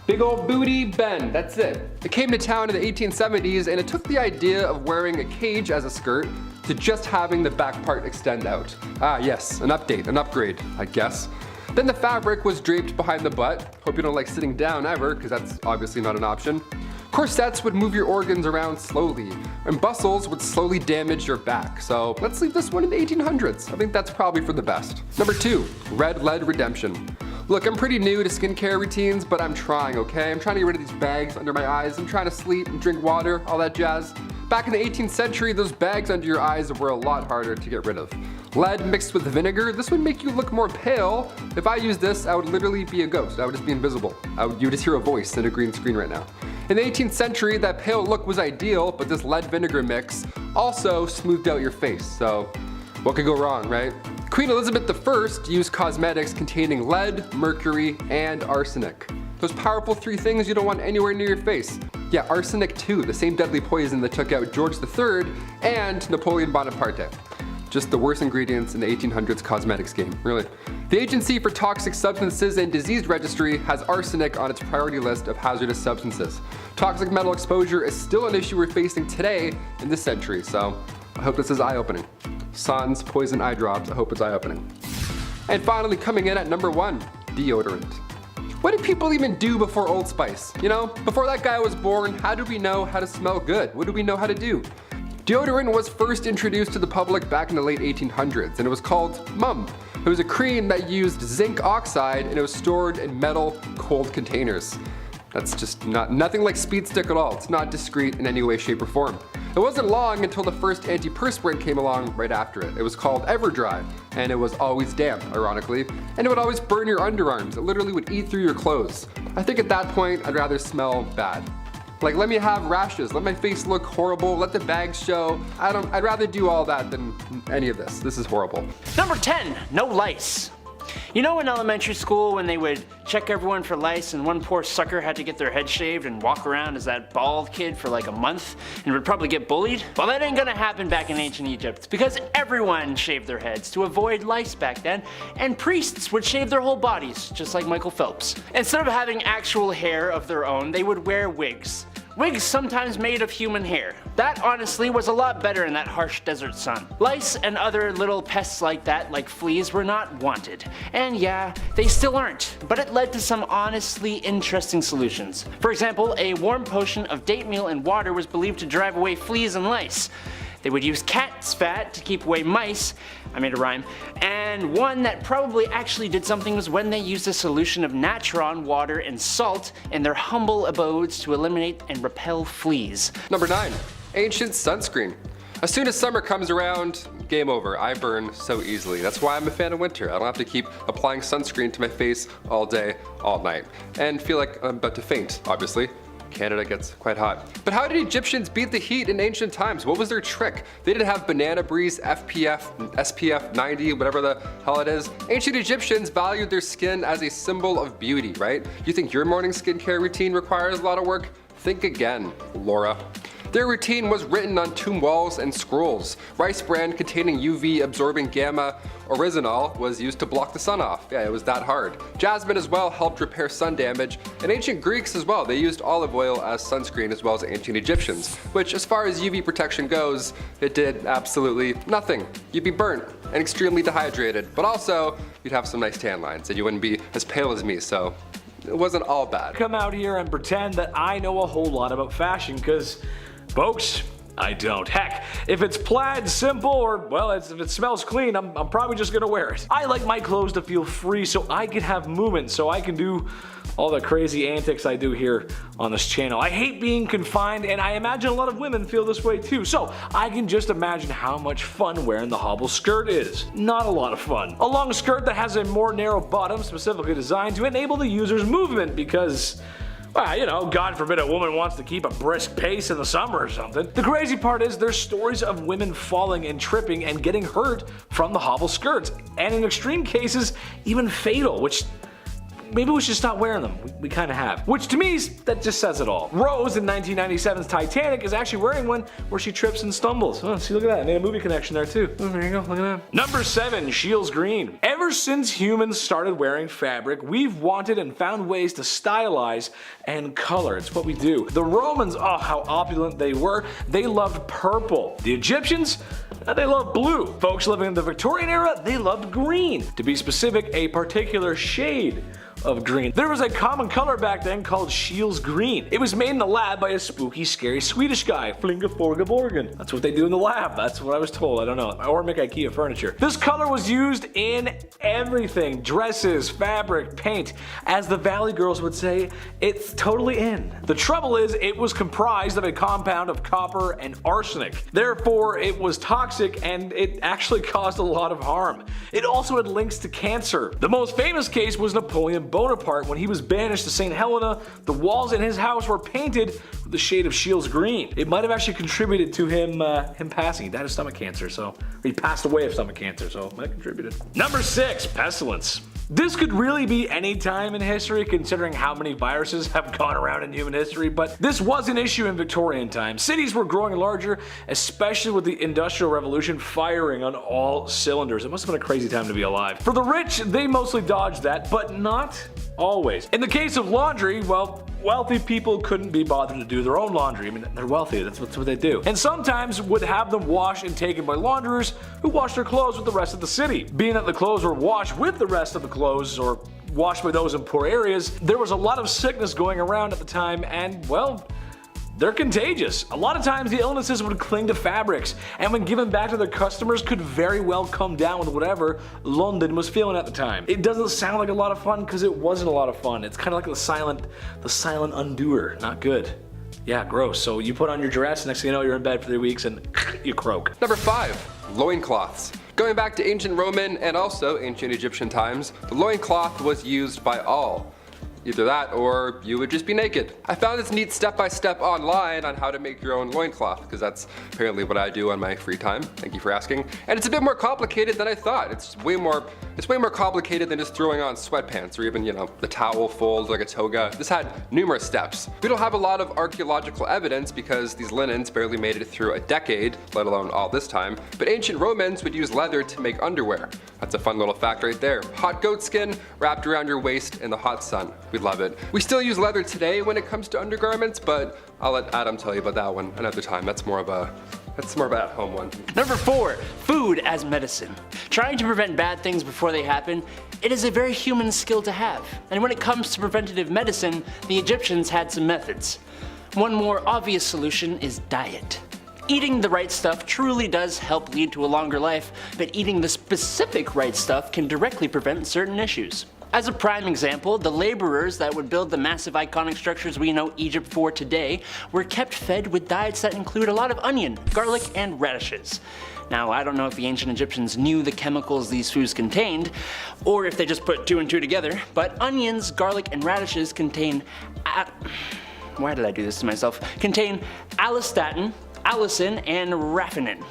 Big old booty bend, that's it. It came to town in the 1870s and it took the idea of wearing a cage as a skirt to just having the back part extend out. Ah yes, an update, an upgrade, I guess. Then the fabric was draped behind the butt. Hope you don't like sitting down ever, because that's obviously not an option. Corsets would move your organs around slowly, and bustles would slowly damage your back. So let's leave this one in the 1800s. I think that's probably for the best. Number 2, red lead redemption. Look, I'm pretty new to skincare routines, but I'm trying, okay? I'm trying to get rid of these bags under my eyes. I'm trying to sleep and drink water, all that jazz. Back in the 18th century, those bags under your eyes were a lot harder to get rid of. Lead mixed with vinegar, this would make you look more pale. If I used this, I would literally be a ghost. I would just be invisible. You would just hear a voice in a green screen right now. In the 18th century, that pale look was ideal, but this lead vinegar mix also smoothed out your face. So what could go wrong, right? Queen Elizabeth I used cosmetics containing lead, mercury, and arsenic. Those powerful 3 things you don't want anywhere near your face. Yeah, arsenic too, the same deadly poison that took out George III and Napoleon Bonaparte. Just the worst ingredients in the 1800s cosmetics game, really. The Agency for Toxic Substances and Disease Registry has arsenic on its priority list of hazardous substances. Toxic metal exposure is still an issue we're facing today in this century, so I hope this is eye-opening. Sans poison eye drops, I hope it's eye-opening. And finally, coming in at number 1, deodorant. What did people even do before Old Spice? Before that guy was born, how did we know how to smell good? What did we know how to do? Deodorant was first introduced to the public back in the late 1800s, and it was called Mum. It was a cream that used zinc oxide, and it was stored in metal, cold containers. That's just nothing like Speed Stick at all. It's not discreet in any way, shape, or form. It wasn't long until the first antiperspirant came along right after it. It was called Everdry, and it was always damp, ironically, and it would always burn your underarms. It literally would eat through your clothes. I think at that point, I'd rather smell bad. Like, let me have rashes, let my face look horrible, let the bags show. I'd rather do all that than any of this. This is horrible. Number 10, no lice. You know in elementary school when they would check everyone for lice and one poor sucker had to get their head shaved and walk around as that bald kid for like a month? and would probably get bullied? Well, that ain't gonna happen back in ancient Egypt, because everyone shaved their heads to avoid lice back then, and priests would shave their whole bodies, just like Michael Phelps. Instead of having actual hair of their own, they would wear wigs. Wigs sometimes made of human hair. That honestly was a lot better in that harsh desert sun. Lice and other little pests like that, like fleas, were not wanted. And yeah, they still aren't, but it led to some honestly interesting solutions. For example, a warm potion of date meal and water was believed to drive away fleas and lice. They would use cat's fat to keep away mice, I made a rhyme, and one that probably actually did something was when they used a solution of natron, water, and salt in their humble abodes to eliminate and repel fleas. Number 9. Ancient sunscreen. As soon as summer comes around, game over. I burn so easily. That's why I'm a fan of winter. I don't have to keep applying sunscreen to my face all day, all night, and feel like I'm about to faint, obviously. Canada gets quite hot. But how did Egyptians beat the heat in ancient times? What was their trick? They didn't have banana breeze, SPF 90, whatever the hell it is. Ancient Egyptians valued their skin as a symbol of beauty, right? You think your morning skincare routine requires a lot of work? Think again, Laura. Their routine was written on tomb walls and scrolls. Rice bran containing UV absorbing gamma oryzanol was used to block the sun off. Yeah, it was that hard. Jasmine as well helped repair sun damage, and ancient Greeks as well. They used olive oil as sunscreen as well as ancient Egyptians, which as far as UV protection goes, it did absolutely nothing. You'd be burnt and extremely dehydrated, but also you'd have some nice tan lines and you wouldn't be as pale as me, so it wasn't all bad. Come out here and pretend that I know a whole lot about fashion, because folks, I don't. Heck, if it's plaid, simple, or, well, if it smells clean, I'm probably just gonna wear it. I like my clothes to feel free so I can have movement, so I can do all the crazy antics I do here on this channel. I hate being confined, and I imagine a lot of women feel this way too, so I can just imagine how much fun wearing the hobble skirt is. Not a lot of fun. A long skirt that has a more narrow bottom specifically designed to enable the user's movement because, well, you know, God forbid a woman wants to keep a brisk pace in the summer or something. The crazy part is there's stories of women falling and tripping and getting hurt from the hobble skirts, and in extreme cases, even fatal, which maybe we should stop wearing them. We kind of have. Which to me, that just says it all. Rose in 1997's Titanic is actually wearing one where she trips and stumbles. Oh, see, look at that. I made a movie connection there too. Oh, there you go. Look at that. Number 7, Shields Green. Ever since humans started wearing fabric, we've wanted and found ways to stylize and color. It's what we do. The Romans, oh, how opulent they were. They loved purple. The Egyptians, they loved blue. Folks living in the Victorian era, they loved green. To be specific, a particular shade of green. There was a common color back then called Shields Green. It was made in the lab by a spooky, scary Swedish guy, Flinga Forga Borgen. That's what they do in the lab. That's what I was told. I don't know. Or make IKEA furniture. This color was used in everything. Dresses, fabric, paint. As the Valley Girls would say, it's totally in. The trouble is, it was comprised of a compound of copper and arsenic. Therefore, it was toxic and it actually caused a lot of harm. It also had links to cancer. The most famous case was Napoleon Bonaparte. When he was banished to St. Helena, the walls in his house were painted with the shade of Shields Green. It might have actually contributed to him passing. He died of stomach cancer, so he passed away of stomach cancer, so it might have contributed. Number 6, pestilence. This could really be any time in history considering how many viruses have gone around in human history, but this was an issue in Victorian times. Cities were growing larger, especially with the Industrial Revolution firing on all cylinders. It must have been a crazy time to be alive. For the rich, they mostly dodged that, but not always. In the case of laundry, well, wealthy people couldn't be bothered to do their own laundry. I mean, they're wealthy, that's what they do. And sometimes would have them washed and taken by launderers who washed their clothes with the rest of the city. Being that the clothes were washed with the rest of the clothes or washed by those in poor areas, there was a lot of sickness going around at the time, and well, they're contagious. A lot of times the illnesses would cling to fabrics, and when given back to their customers could very well come down with whatever London was feeling at the time. It doesn't sound like a lot of fun because it wasn't a lot of fun. It's kind of like the silent undoer. Not good. Yeah, gross. So you put on your dress, next thing you know you're in bed for 3 weeks and you croak. Number 5, loincloths. Going back to ancient Roman and also ancient Egyptian times, the loincloth was used by all. Either that or you would just be naked. I found this neat step-by-step online on how to make your own loincloth, because that's apparently what I do on my free time. Thank you for asking. And it's a bit more complicated than I thought. It's way more complicated than just throwing on sweatpants or even, the towel folds like a toga. This had numerous steps. We don't have a lot of archaeological evidence because these linens barely made it through a decade, let alone all this time, but ancient Romans would use leather to make underwear. That's a fun little fact right there. Hot goat skin wrapped around your waist in the hot sun. We love it. We still use leather today when it comes to undergarments, but I'll let Adam tell you about that one another time. That's more of an at-home one. Number 4, food as medicine. Trying to prevent bad things before they happen, it is a very human skill to have. And when it comes to preventative medicine, the Egyptians had some methods. One more obvious solution is diet. Eating the right stuff truly does help lead to a longer life, but eating the specific right stuff can directly prevent certain issues. As a prime example, the laborers that would build the massive iconic structures we know Egypt for today were kept fed with diets that include a lot of onion, garlic, and radishes. Now, I don't know if the ancient Egyptians knew the chemicals these foods contained, or if they just put 2 and 2 together, but onions, garlic, and radishes contain why did I do this to myself? Contain allistatin, allicin, and raffinine,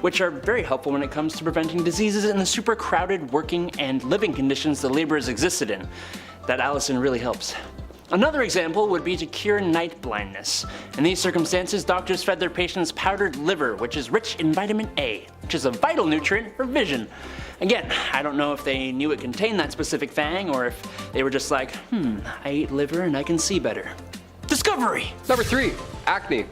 which are very helpful when it comes to preventing diseases in the super crowded working and living conditions the laborers existed in. That allicin really helps. Another example would be to cure night blindness. In these circumstances, doctors fed their patients powdered liver, which is rich in vitamin A, which is a vital nutrient for vision. Again, I don't know if they knew it contained that specific thing, or if they were just like, I eat liver and I can see better. Discovery! Number 3, acne.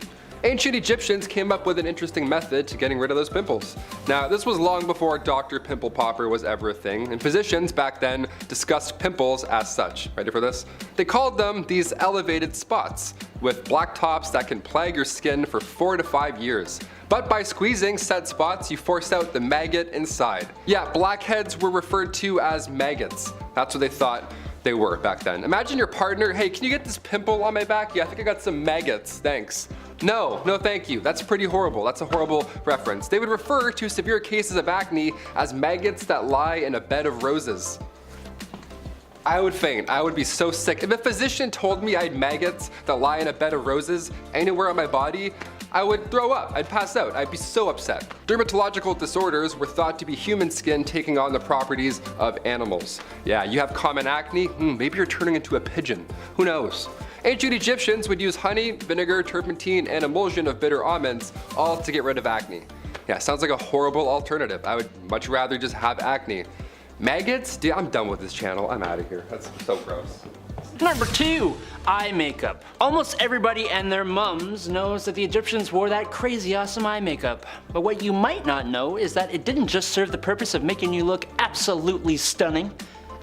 Ancient Egyptians came up with an interesting method to getting rid of those pimples. Now, this was long before Dr. Pimple Popper was ever a thing, and physicians back then discussed pimples as such. Ready for this? They called them these elevated spots, with black tops that can plague your skin for 4 to 5 years. But by squeezing said spots, you force out the maggot inside. Yeah, blackheads were referred to as maggots. That's what they thought they were back then. Imagine your partner, hey, can you get this pimple on my back? Yeah, I think I got some maggots, thanks. No thank you. That's pretty horrible. That's a horrible reference. They would refer to severe cases of acne as maggots that lie in a bed of roses. I would faint. I would be so sick. If a physician told me I had maggots that lie in a bed of roses anywhere on my body, I would throw up. I'd pass out. I'd be so upset. Dermatological disorders were thought to be human skin taking on the properties of animals. Yeah, you have common acne? Maybe you're turning into a pigeon. Who knows? Ancient Egyptians would use honey, vinegar, turpentine, and emulsion of bitter almonds, all to get rid of acne. Yeah, sounds like a horrible alternative. I would much rather just have acne. Maggots? Dude, I'm done with this channel. I'm out of here. That's so gross. Number 2, eye makeup. Almost everybody and their mums knows that the Egyptians wore that crazy awesome eye makeup. But what you might not know is that it didn't just serve the purpose of making you look absolutely stunning.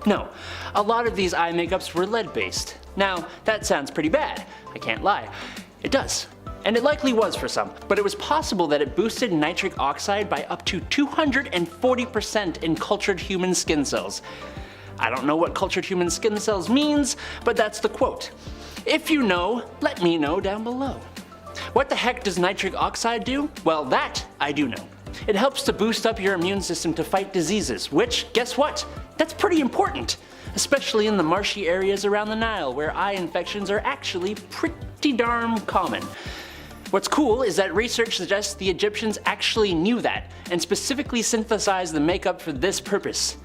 No, a lot of these eye makeups were lead-based. Now, that sounds pretty bad, I can't lie. It does. And it likely was for some, but it was possible that it boosted nitric oxide by up to 240% in cultured human skin cells. I don't know what cultured human skin cells means, but that's the quote. If you know, let me know down below. What the heck does nitric oxide do? Well, that I do know. It helps to boost up your immune system to fight diseases, which, guess what? That's pretty important, especially in the marshy areas around the Nile where eye infections are actually pretty darn common. What's cool is that research suggests the Egyptians actually knew that and specifically synthesized the makeup for this purpose.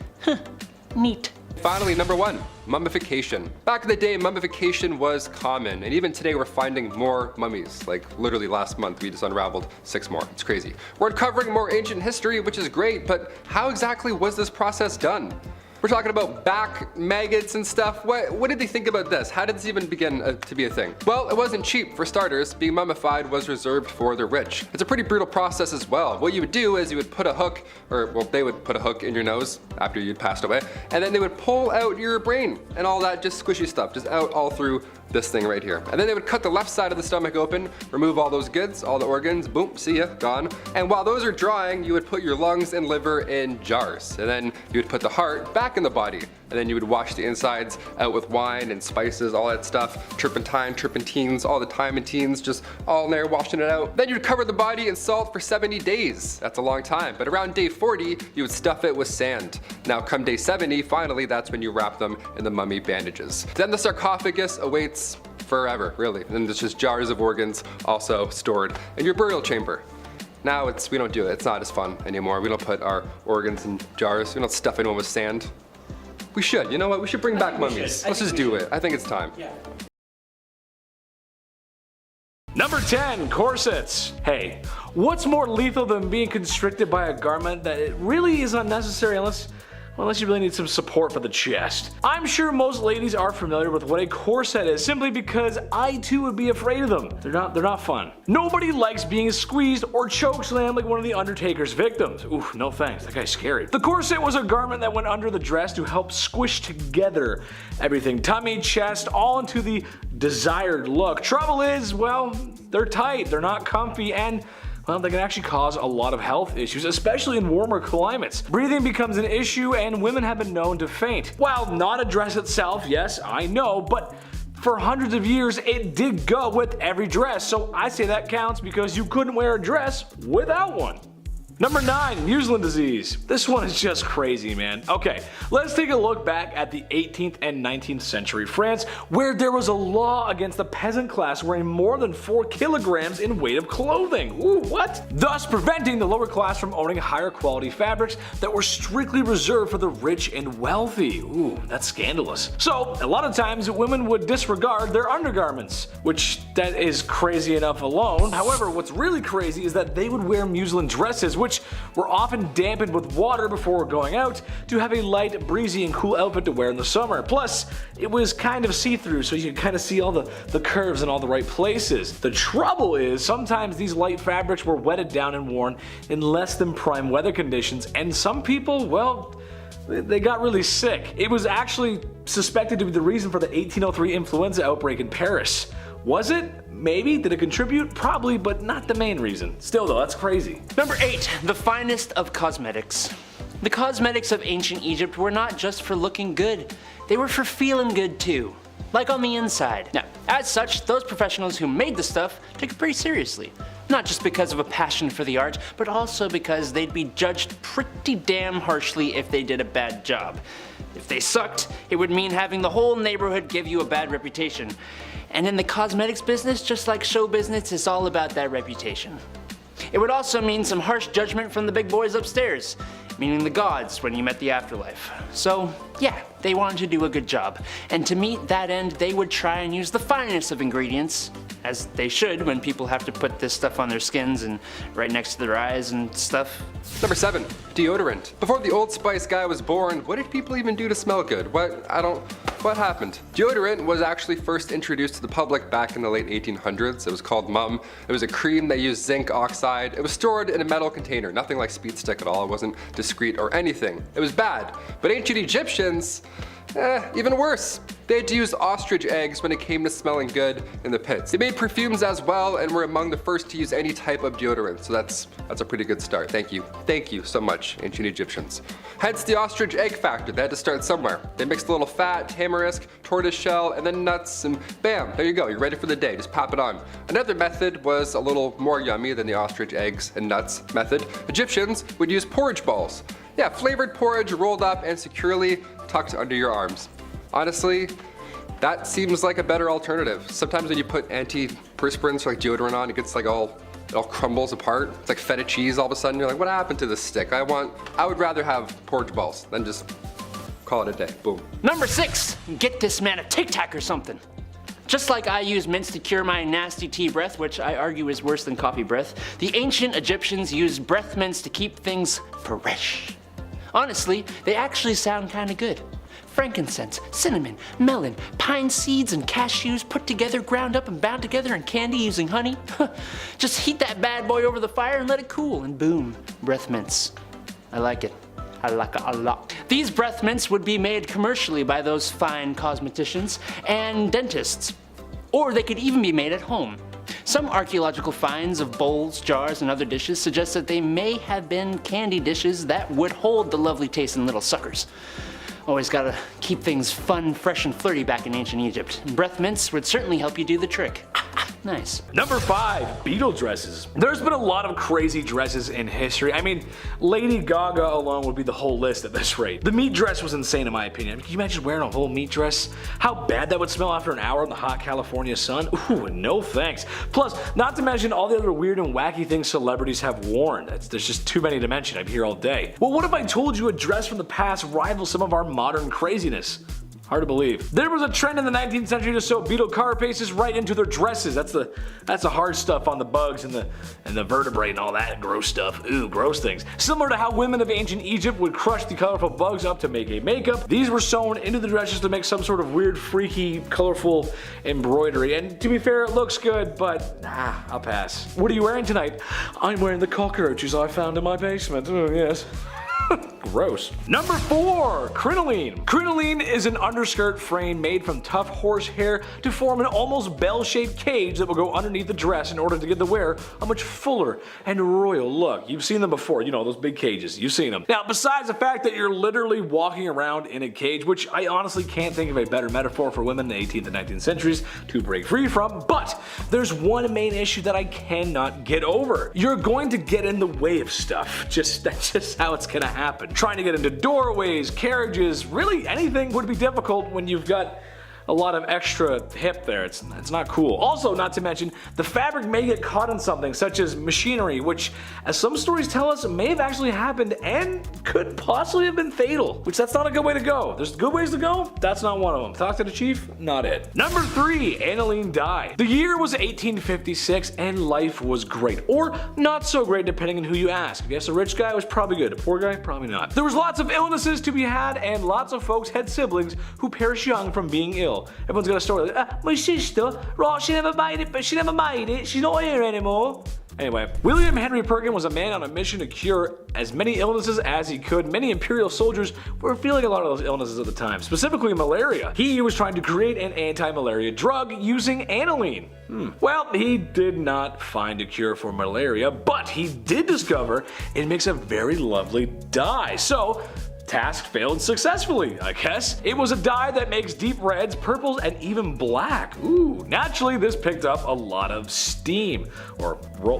Neat. Finally, number 1, mummification. Back in the day, mummification was common, and even today we're finding more mummies. Like literally last month we just unraveled 6 more. It's crazy. We're uncovering more ancient history, which is great, but how exactly was this process done? We're talking about back maggots and stuff. What did they think about this? How did this even begin to be a thing? Well, it wasn't cheap for starters. Being mummified was reserved for the rich. It's a pretty brutal process as well. What you would do is you would put a hook, they would put a hook in your nose after you'd passed away, and then they would pull out your brain and all that just squishy stuff, just out all through this thing right here. And then they would cut the left side of the stomach open, remove all those goods, all the organs, boom, see ya, gone. And while those are drying, you would put your lungs and liver in jars. And then you would put the heart back in the body. And then you would wash the insides out with wine and spices, all that stuff. Turpentine, turpentines, all the thyme-and-teens, just all in there washing it out. Then you'd cover the body in salt for 70 days. That's a long time. But around day 40, you would stuff it with sand. Now come day 70, finally, that's when you wrap them in the mummy bandages. Then the sarcophagus awaits forever, really. And it's just jars of organs also stored in your burial chamber. Now we don't do it. It's not as fun anymore. We don't put our organs in jars. We don't stuff anyone with sand. We should. You know what? We should bring back mummies. Let's just do it. I think it's time. Yeah. Number 10, corsets. Hey, what's more lethal than being constricted by a garment that it really is unnecessary unless you really need some support for the chest? I'm sure most ladies are familiar with what a corset is, simply because I too would be afraid of them. They're not fun. Nobody likes being squeezed or chokeslammed like one of the Undertaker's victims. Oof, no thanks, that guy's scary. The corset was a garment that went under the dress to help squish together everything, tummy, chest, all into the desired look. Trouble is, well, they're tight, they're not comfy, and well, they can actually cause a lot of health issues, especially in warmer climates. Breathing becomes an issue and women have been known to faint. While not a dress itself, yes, I know, but for hundreds of years it did go with every dress, so I say that counts because you couldn't wear a dress without one. Number 9, Muslin disease. This one is just crazy, man. Okay, let's take a look back at the 18th and 19th century France, where there was a law against the peasant class wearing more than 4 kilograms in weight of clothing. Ooh, what? Thus preventing the lower class from owning higher quality fabrics that were strictly reserved for the rich and wealthy. Ooh, that's scandalous. So, a lot of times women would disregard their undergarments, which that is crazy enough alone. However, what's really crazy is that they would wear muslin dresses, which were often dampened with water before going out to have a light, breezy, and cool outfit to wear in the summer. Plus, it was kind of see-through, so you could kind of see all the curves in all the right places. The trouble is, sometimes these light fabrics were wetted down and worn in less than prime weather conditions, and some people, well, they got really sick. It was actually suspected to be the reason for the 1803 influenza outbreak in Paris. Was it? Maybe. Did it contribute? Probably, but not the main reason. Still though, that's crazy. Number 8, the finest of cosmetics. The cosmetics of ancient Egypt were not just for looking good, they were for feeling good too. Like on the inside. Now, as such, those professionals who made the stuff took it pretty seriously. Not just because of a passion for the art, but also because they'd be judged pretty damn harshly if they did a bad job. If they sucked, it would mean having the whole neighborhood give you a bad reputation. And in the cosmetics business, just like show business, it's all about that reputation. It would also mean some harsh judgment from the big boys upstairs, meaning the gods when you met the afterlife. So yeah, they wanted to do a good job, and to meet that end they would try and use the finest of ingredients, as they should when people have to put this stuff on their skins and right next to their eyes and stuff. Number 7, deodorant. Before the Old Spice guy was born, what did people even do to smell good? What happened? Deodorant was actually first introduced to the public back in the late 1800s. It was called Mum. It was a cream that used zinc oxide. It was stored in a metal container, nothing like Speed Stick at all. It wasn't discreet or anything. It was bad. But ancient Egyptians, even worse. They had to use ostrich eggs when it came to smelling good in the pits. They made perfumes as well and were among the first to use any type of deodorant, so that's a pretty good start. Thank you so much, ancient Egyptians. Hence the ostrich egg factor. They had to start somewhere. They mixed a little fat, tamarisk, tortoise shell, and then nuts, and bam, there you go, you're ready for the day, just pop it on. Another method was a little more yummy than the ostrich eggs and nuts method. Egyptians would use porridge balls. Yeah, flavored porridge rolled up and securely tucked under your arms. Honestly, that seems like a better alternative. Sometimes when you put antiperspirants like deodorant on, it gets like it all crumbles apart. It's like feta cheese all of a sudden. You're like, what happened to this stick? I would rather have porridge balls than just call it a day. Boom. Number 6, get this man a Tic Tac or something. Just like I use mints to cure my nasty tea breath, which I argue is worse than coffee breath, the ancient Egyptians used breath mints to keep things fresh. Honestly, they actually sound kinda good. Frankincense, cinnamon, melon, pine seeds, and cashews put together, ground up, and bound together in candy using honey. Just heat that bad boy over the fire and let it cool, and boom, breath mints. I like it. I like it a lot. These breath mints would be made commercially by those fine cosmeticians and dentists. Or they could even be made at home. Some archaeological finds of bowls, jars, and other dishes suggest that they may have been candy dishes that would hold the lovely tasting little suckers. Always gotta keep things fun, fresh, and flirty back in ancient Egypt. And breath mints would certainly help you do the trick. Nice. Number 5, beetle dresses. There's been a lot of crazy dresses in history. I mean, Lady Gaga alone would be the whole list at this rate. The meat dress was insane in my opinion. Can you imagine wearing a whole meat dress? How bad that would smell after an hour in the hot California sun? Ooh, no thanks. Plus, not to mention all the other weird and wacky things celebrities have worn. There's just too many to mention. I'm here all day. Well, what if I told you a dress from the past rivals some of our modern craziness? Hard to believe. There was a trend in the 19th century to sew beetle carapaces right into their dresses. That's the hard stuff on the bugs and the vertebrae and all that gross stuff. Ooh, gross things. Similar to how women of ancient Egypt would crush the colorful bugs up to make a makeup, these were sewn into the dresses to make some sort of weird, freaky, colorful embroidery. And to be fair, it looks good, but I'll pass. What are you wearing tonight? I'm wearing the cockroaches I found in my basement. Oh, yes. Gross. Number 4, crinoline. Crinoline is an underskirt frame made from tough horsehair to form an almost bell-shaped cage that will go underneath the dress in order to give the wearer a much fuller and royal look. You've seen them before, you know, those big cages. You've seen them. Now, besides the fact that you're literally walking around in a cage, which I honestly can't think of a better metaphor for women in the 18th and 19th centuries to break free from, but there's one main issue that I cannot get over. You're going to get in the way of stuff. That's just how it's gonna happen. Trying to get into doorways, carriages, really anything would be difficult when you've got a lot of extra hip there. It's not cool. Also, not to mention, the fabric may get caught in something such as machinery, which, as some stories tell us, may have actually happened and could possibly have been fatal, which that's not a good way to go. There's good ways to go, that's not one of them. Talk to the chief, not it. Number 3, aniline dye. The year was 1856 and life was great, or not so great depending on who you ask. If you ask a rich guy, it was probably good. A poor guy, probably not. There was lots of illnesses to be had and lots of folks had siblings who perished young from being ill. Everyone's got a story like, my sister, right, she never made it, but she never made it, she's not here anymore. Anyway, William Henry Perkin was a man on a mission to cure as many illnesses as he could. Many imperial soldiers were feeling a lot of those illnesses at the time, specifically malaria. He was trying to create an anti-malaria drug using aniline. Well, he did not find a cure for malaria, but he did discover it makes a very lovely dye. So, task failed successfully, I guess. It was a dye that makes deep reds, purples, and even black. Ooh, naturally this picked up a lot of steam. Or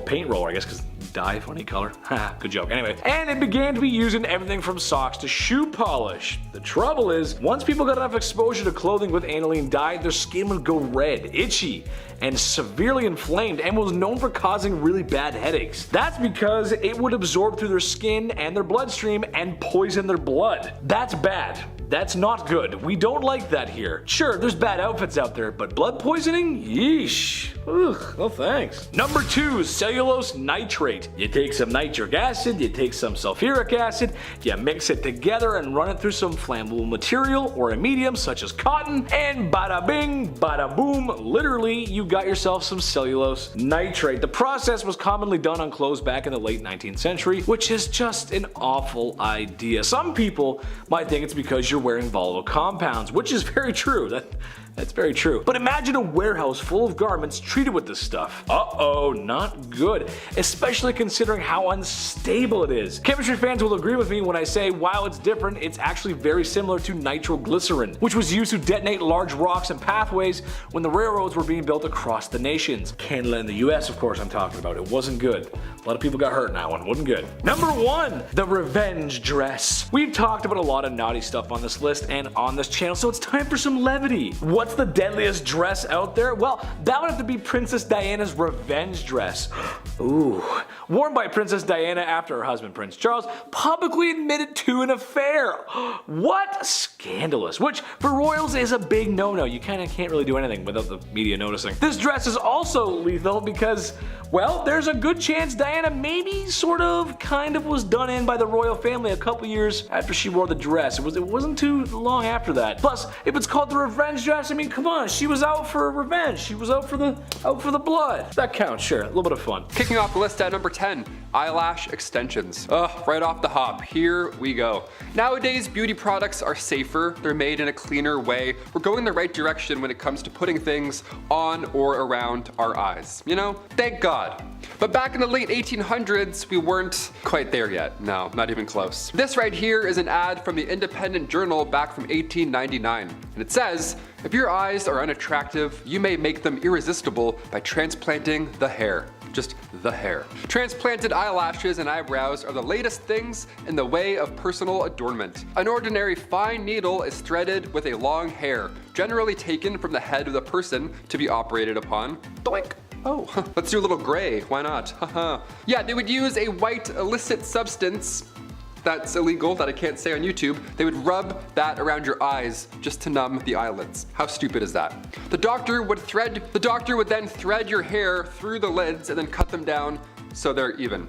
paint roller, I guess, because dye, funny color. Haha, good joke. Anyway, and it began to be used in everything from socks to shoe polish. The trouble is, once people got enough exposure to clothing with aniline dye, their skin would go red, itchy, and severely inflamed, and was known for causing really bad headaches. That's because it would absorb through their skin and their bloodstream and poison their blood. That's bad. That's not good. We don't like that here. Sure, there's bad outfits out there, but blood poisoning? Yeesh. Ugh, no thanks. Number 2, cellulose nitrate. You take some nitric acid, you take some sulfuric acid, you mix it together and run it through some flammable material or a medium such as cotton, and bada bing, bada boom, literally you got yourself some cellulose nitrate. The process was commonly done on clothes back in the late 19th century, which is just an awful idea. Some people might think it's because you're wearing volatile compounds, which is very true. That's very true. But imagine a warehouse full of garments treated with this stuff. Uh-oh, not good. Especially considering how unstable it is. Chemistry fans will agree with me when I say while it's different, it's actually very similar to nitroglycerin, which was used to detonate large rocks and pathways when the railroads were being built across the nations. Canada and the US, of course, I'm talking about. It wasn't good. A lot of people got hurt in that one. Wasn't good. Number 1, the revenge dress. We've talked about a lot of naughty stuff on this list and on this channel, so it's time for some levity. What's the deadliest dress out there? Well, that would have to be Princess Diana's revenge dress. Ooh. Worn by Princess Diana after her husband Prince Charles publicly admitted to an affair. What? Scandalous. Which for royals is a big no-no. You kind of can't really do anything without the media noticing. This dress is also lethal because, well, there's a good chance Diana maybe kind of was done in by the royal family a couple years after she wore the dress. It wasn't too long after that. Plus, if it's called the revenge dress, I mean, come on, she was out for revenge. She was out for the blood. That counts, sure. A little bit of fun. Kicking off the list at number 10, eyelash extensions. Right off the hop, here we go. Nowadays, beauty products are safer, they're made in a cleaner way. We're going the right direction when it comes to putting things on or around our eyes. You know, thank God. But back in the late 1800s, we weren't quite there yet. No, not even close. This right here is an ad from the Independent Journal back from 1899. And it says, if your eyes are unattractive, you may make them irresistible by transplanting the hair. Just the hair. Transplanted eyelashes and eyebrows are the latest things in the way of personal adornment. An ordinary fine needle is threaded with a long hair, generally taken from the head of the person to be operated upon. Doink! Oh, let's do a little gray, why not? Haha. Yeah, they would use a white illicit substance that's illegal that I can't say on YouTube. They would rub that around your eyes just to numb the eyelids. How stupid is that? The doctor would then thread your hair through the lids and then cut them down so they're even.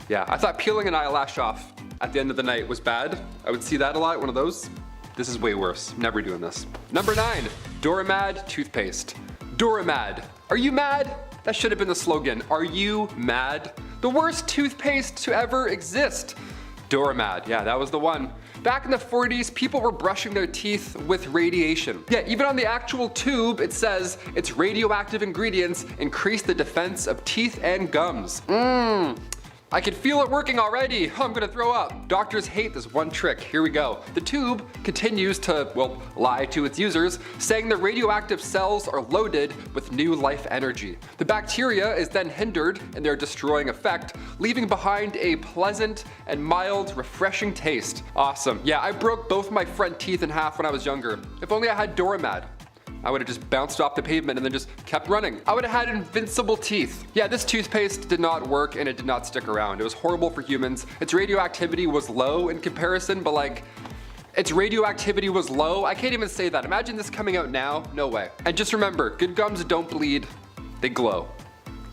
Yeah, I thought peeling an eyelash off at the end of the night was bad. I would see that a lot, one of those. This is way worse. Never doing this. Number 9, Doramad toothpaste. Doramad. Are you mad? That should have been the slogan. Are you mad? The worst toothpaste to ever exist. Doramad, yeah, that was the one. Back in the 40s, people were brushing their teeth with radiation. Yeah, even on the actual tube, it says its radioactive ingredients increase the defense of teeth and gums. I can feel it working already. I'm gonna throw up. Doctors hate this one trick. Here we go. The tube continues to, well, lie to its users, saying the radioactive cells are loaded with new life energy. The bacteria is then hindered in their destroying effect, leaving behind a pleasant and mild, refreshing taste. Awesome. Yeah, I broke both my front teeth in half when I was younger. If only I had Doramad. I would have just bounced off the pavement and then just kept running. I would have had invincible teeth. Yeah, this toothpaste did not work and it did not stick around. It was horrible for humans. Its radioactivity was low in comparison, but like, its radioactivity was low. I can't even say that. Imagine this coming out now. No way. And just remember, good gums don't bleed, they glow.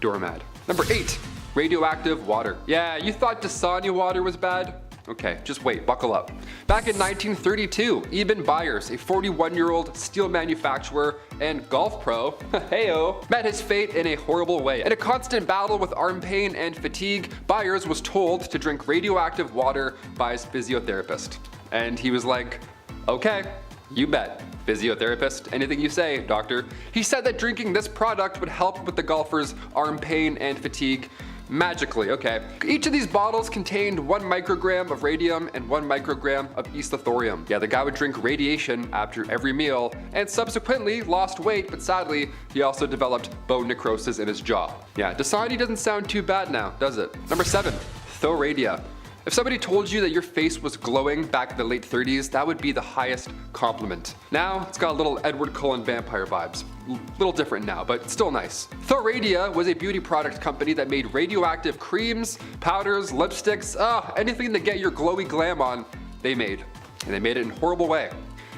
Doramad. Number 8, radioactive water. Yeah, you thought Dasani water was bad? Okay, just wait, buckle up. Back in 1932, Eben Byers, a 41-year-old steel manufacturer and golf pro, heyo, met his fate in a horrible way. In a constant battle with arm pain and fatigue, Byers was told to drink radioactive water by his physiotherapist. And he was like, okay, you bet. Physiotherapist, anything you say, doctor. He said that drinking this product would help with the golfer's arm pain and fatigue. Magically, okay. Each of these bottles contained 1 microgram of radium and 1 microgram of isothium. Yeah, the guy would drink radiation after every meal and subsequently lost weight, but sadly, he also developed bone necrosis in his jaw. Yeah, Dasani doesn't sound too bad now, does it? Number 7, Thoradia. If somebody told you that your face was glowing back in the late 30s, that would be the highest compliment. Now, it's got a little Edward Cullen vampire vibes. Little different now, but still nice. Thoradia was a beauty product company that made radioactive creams, powders, lipsticks, anything to get your glowy glam on, they made. And they made it in a horrible way.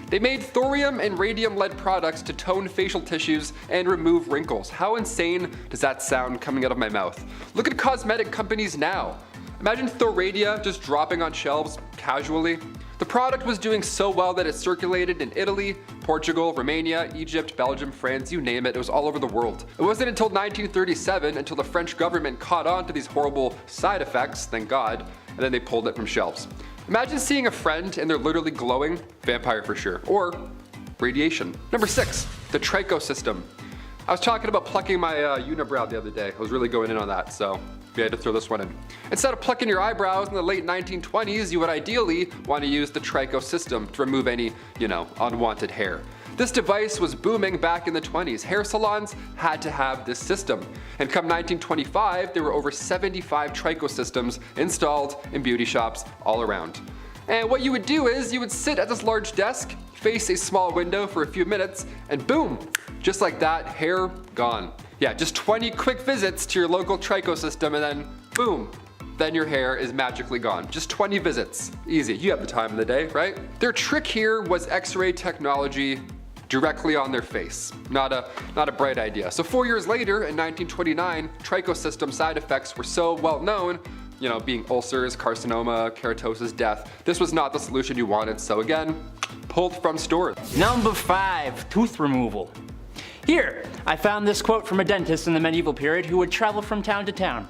They made thorium and radium-lead products to tone facial tissues and remove wrinkles. How insane does that sound coming out of my mouth? Look at cosmetic companies now. Imagine Thoradia just dropping on shelves casually. The product was doing so well that it circulated in Italy, Portugal, Romania, Egypt, Belgium, France, you name it, it was all over the world. It wasn't until 1937 until the French government caught on to these horrible side effects, thank God, and then they pulled it from shelves. Imagine seeing a friend and they're literally glowing, vampire for sure, or radiation. Number 6, the tricho system. I was talking about plucking my unibrow the other day. I was really going in on that, so we had to throw this one in. Instead of plucking your eyebrows in the late 1920s, you would ideally want to use the tricho system to remove any, unwanted hair. This device was booming back in the 20s. Hair salons had to have this system. And come 1925, there were over 75 tricho systems installed in beauty shops all around. And what you would do is you would sit at this large desk, face a small window for a few minutes, and boom, just like that, hair gone. Yeah, just 20 quick visits to your local tricho system and then boom, then your hair is magically gone. Just 20 visits. Easy, you have the time of the day, right? Their trick here was X-ray technology directly on their face. Not a bright idea. So 4 years later, in 1929, tricho system side effects were so well known, being ulcers, carcinoma, keratosis, death. This was not the solution you wanted, so again, pulled from stores. Number 5, tooth removal. Here, I found this quote from a dentist in the medieval period who would travel from town to town.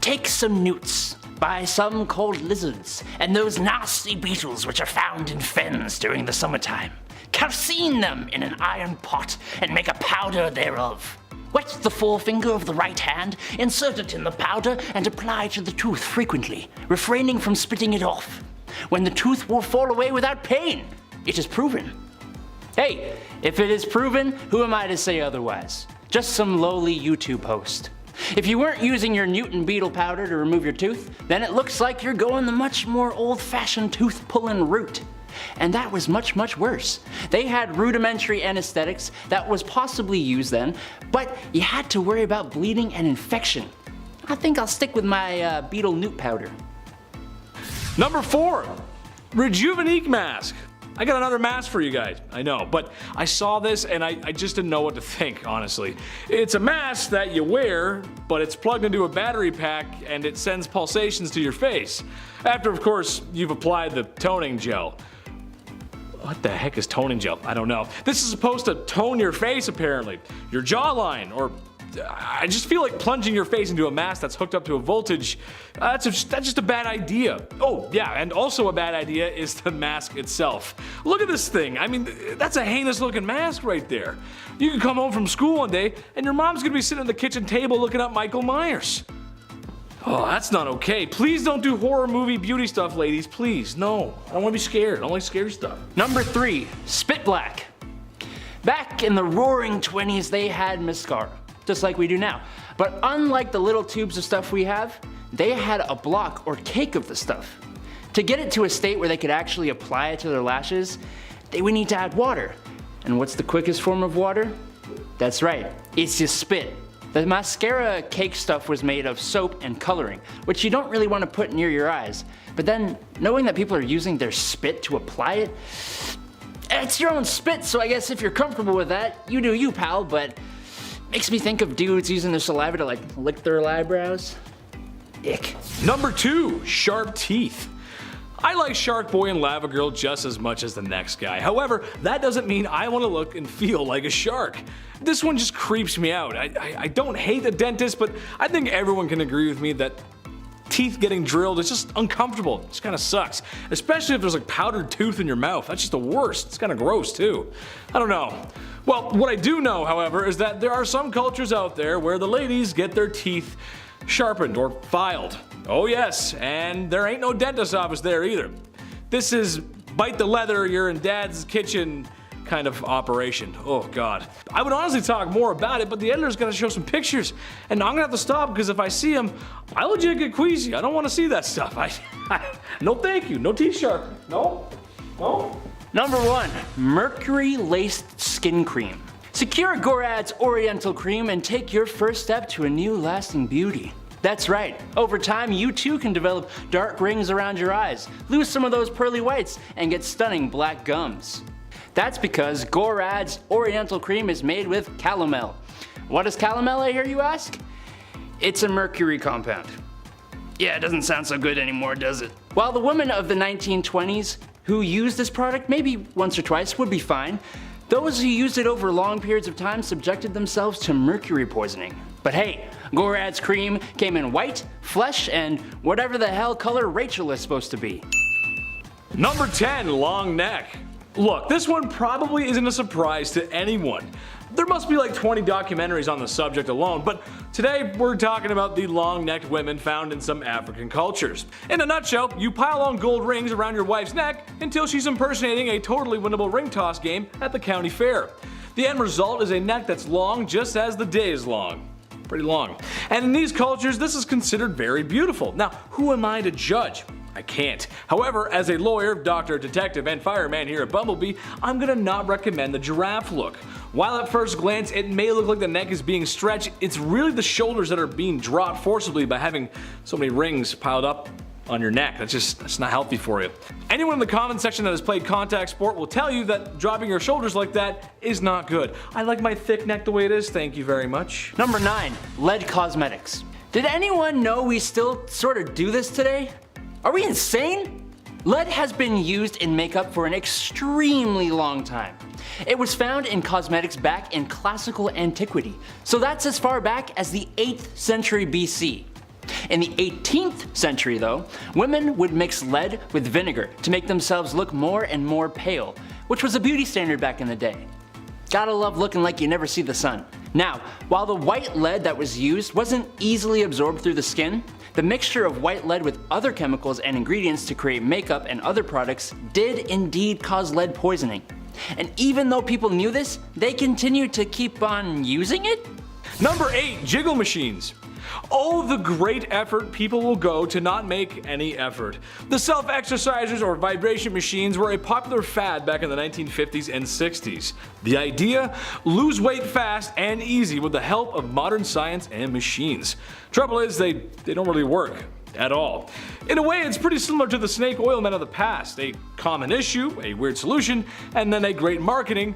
Take some newts, by some called lizards, and those nasty beetles which are found in fens during the summertime. Calcine them in an iron pot and make a powder thereof. Wet the forefinger of the right hand, insert it in the powder, and apply to the tooth frequently, refraining from spitting it off. When the tooth will fall away without pain, it is proven. Hey, if it is proven, who am I to say otherwise? Just some lowly YouTube host. If you weren't using your Newton beetle powder to remove your tooth, then it looks like you're going the much more old-fashioned tooth-pulling route. And that was much, much worse. They had rudimentary anesthetics that was possibly used then, but you had to worry about bleeding and infection. I think I'll stick with my beetle newt powder. Number 4, Rejuvenique mask. I got another mask for you guys, I know, but I saw this and I just didn't know what to think, honestly. It's a mask that you wear, but it's plugged into a battery pack and it sends pulsations to your face. After, of course, you've applied the toning gel. What the heck is toning gel? I don't know. This is supposed to tone your face, apparently. Your jawline, or I just feel like plunging your face into a mask that's hooked up to a voltage, that's just a bad idea. Oh, yeah, and also a bad idea is the mask itself. Look at this thing. I mean, that's a heinous looking mask right there. You can come home from school one day and your mom's gonna be sitting at the kitchen table looking up Michael Myers. Oh, that's not okay. Please don't do horror movie beauty stuff, ladies. Please, no. I don't want to be scared. I don't like scary stuff. Number 3, Spit Black. Back in the roaring 20s, they had mascara, just like we do now. But unlike the little tubes of stuff we have, they had a block or cake of the stuff. To get it to a state where they could actually apply it to their lashes, they would need to add water. And what's the quickest form of water? That's right, it's just spit. The mascara cake stuff was made of soap and coloring, which you don't really want to put near your eyes. But then, knowing that people are using their spit to apply it, it's your own spit, so I guess if you're comfortable with that, you do you, pal, but makes me think of dudes using their saliva to like lick their eyebrows. Ick. Number 2, sharp teeth. I like Shark Boy and Lava Girl just as much as the next guy. However, that doesn't mean I want to look and feel like a shark. This one just creeps me out. I don't hate the dentist, but I think everyone can agree with me that teeth getting drilled is just uncomfortable. It just kind of sucks. Especially if there's like powdered tooth in your mouth. That's just the worst. It's kind of gross too. I don't know. Well, what I do know, however, is that there are some cultures out there where the ladies get their teeth sharpened or filed. Oh yes, and there ain't no dentist office there either. This is bite the leather, you're in dad's kitchen kind of operation. Oh god. I would honestly talk more about it, but the editor's gonna show some pictures, and I'm gonna have to stop because if I see them, I legit get queasy. I don't want to see that stuff. No thank you, no teeth sharpening. No. Number 1, mercury laced skin cream. Secure Gorad's Oriental Cream and take your first step to a new lasting beauty. That's right, over time you too can develop dark rings around your eyes, lose some of those pearly whites, and get stunning black gums. That's because Gorad's Oriental Cream is made with calomel. What is calomel, I hear you ask? It's a mercury compound. Yeah, it doesn't sound so good anymore, does it? While the women of the 1920s who used this product maybe once or twice would be fine, those who used it over long periods of time subjected themselves to mercury poisoning. But hey, Gorad's cream came in white, flesh, and whatever the hell color Rachel is supposed to be. Number 10, long neck. Look, this one probably isn't a surprise to anyone. There must be like 20 documentaries on the subject alone, but today we're talking about the long-necked women found in some African cultures. In a nutshell, you pile on gold rings around your wife's neck until she's impersonating a totally winnable ring toss game at the county fair. The end result is a neck that's long just as the day is long. Pretty long. And in these cultures, this is considered very beautiful. Now, who am I to judge? I can't. However, as a lawyer, doctor, detective, and fireman here at Bumblebee, I'm gonna not recommend the giraffe look. While at first glance it may look like the neck is being stretched, it's really the shoulders that are being dropped forcibly by having so many rings piled up on your neck. That's not healthy for you. Anyone in the comment section that has played contact sport will tell you that dropping your shoulders like that is not good. I like my thick neck the way it is, thank you very much. Number 9, lead cosmetics. Did anyone know we still sort of do this today? Are we insane? Lead has been used in makeup for an extremely long time. It was found in cosmetics back in classical antiquity, so that's as far back as the 8th century BC. In the 18th century though, women would mix lead with vinegar to make themselves look more and more pale, which was a beauty standard back in the day. Gotta love looking like you never see the sun. Now, while the white lead that was used wasn't easily absorbed through the skin, the mixture of white lead with other chemicals and ingredients to create makeup and other products did indeed cause lead poisoning. And even though people knew this, they continued to keep on using it? Number 8, jiggle machines. Oh, the great effort people will go to not make any effort. The self-exercisers or vibration machines were a popular fad back in the 1950s and 60s. The idea? Lose weight fast and easy with the help of modern science and machines. Trouble is, they don't really work at all. In a way, it's pretty similar to the snake oil men of the past. A common issue, a weird solution, and then a great marketing,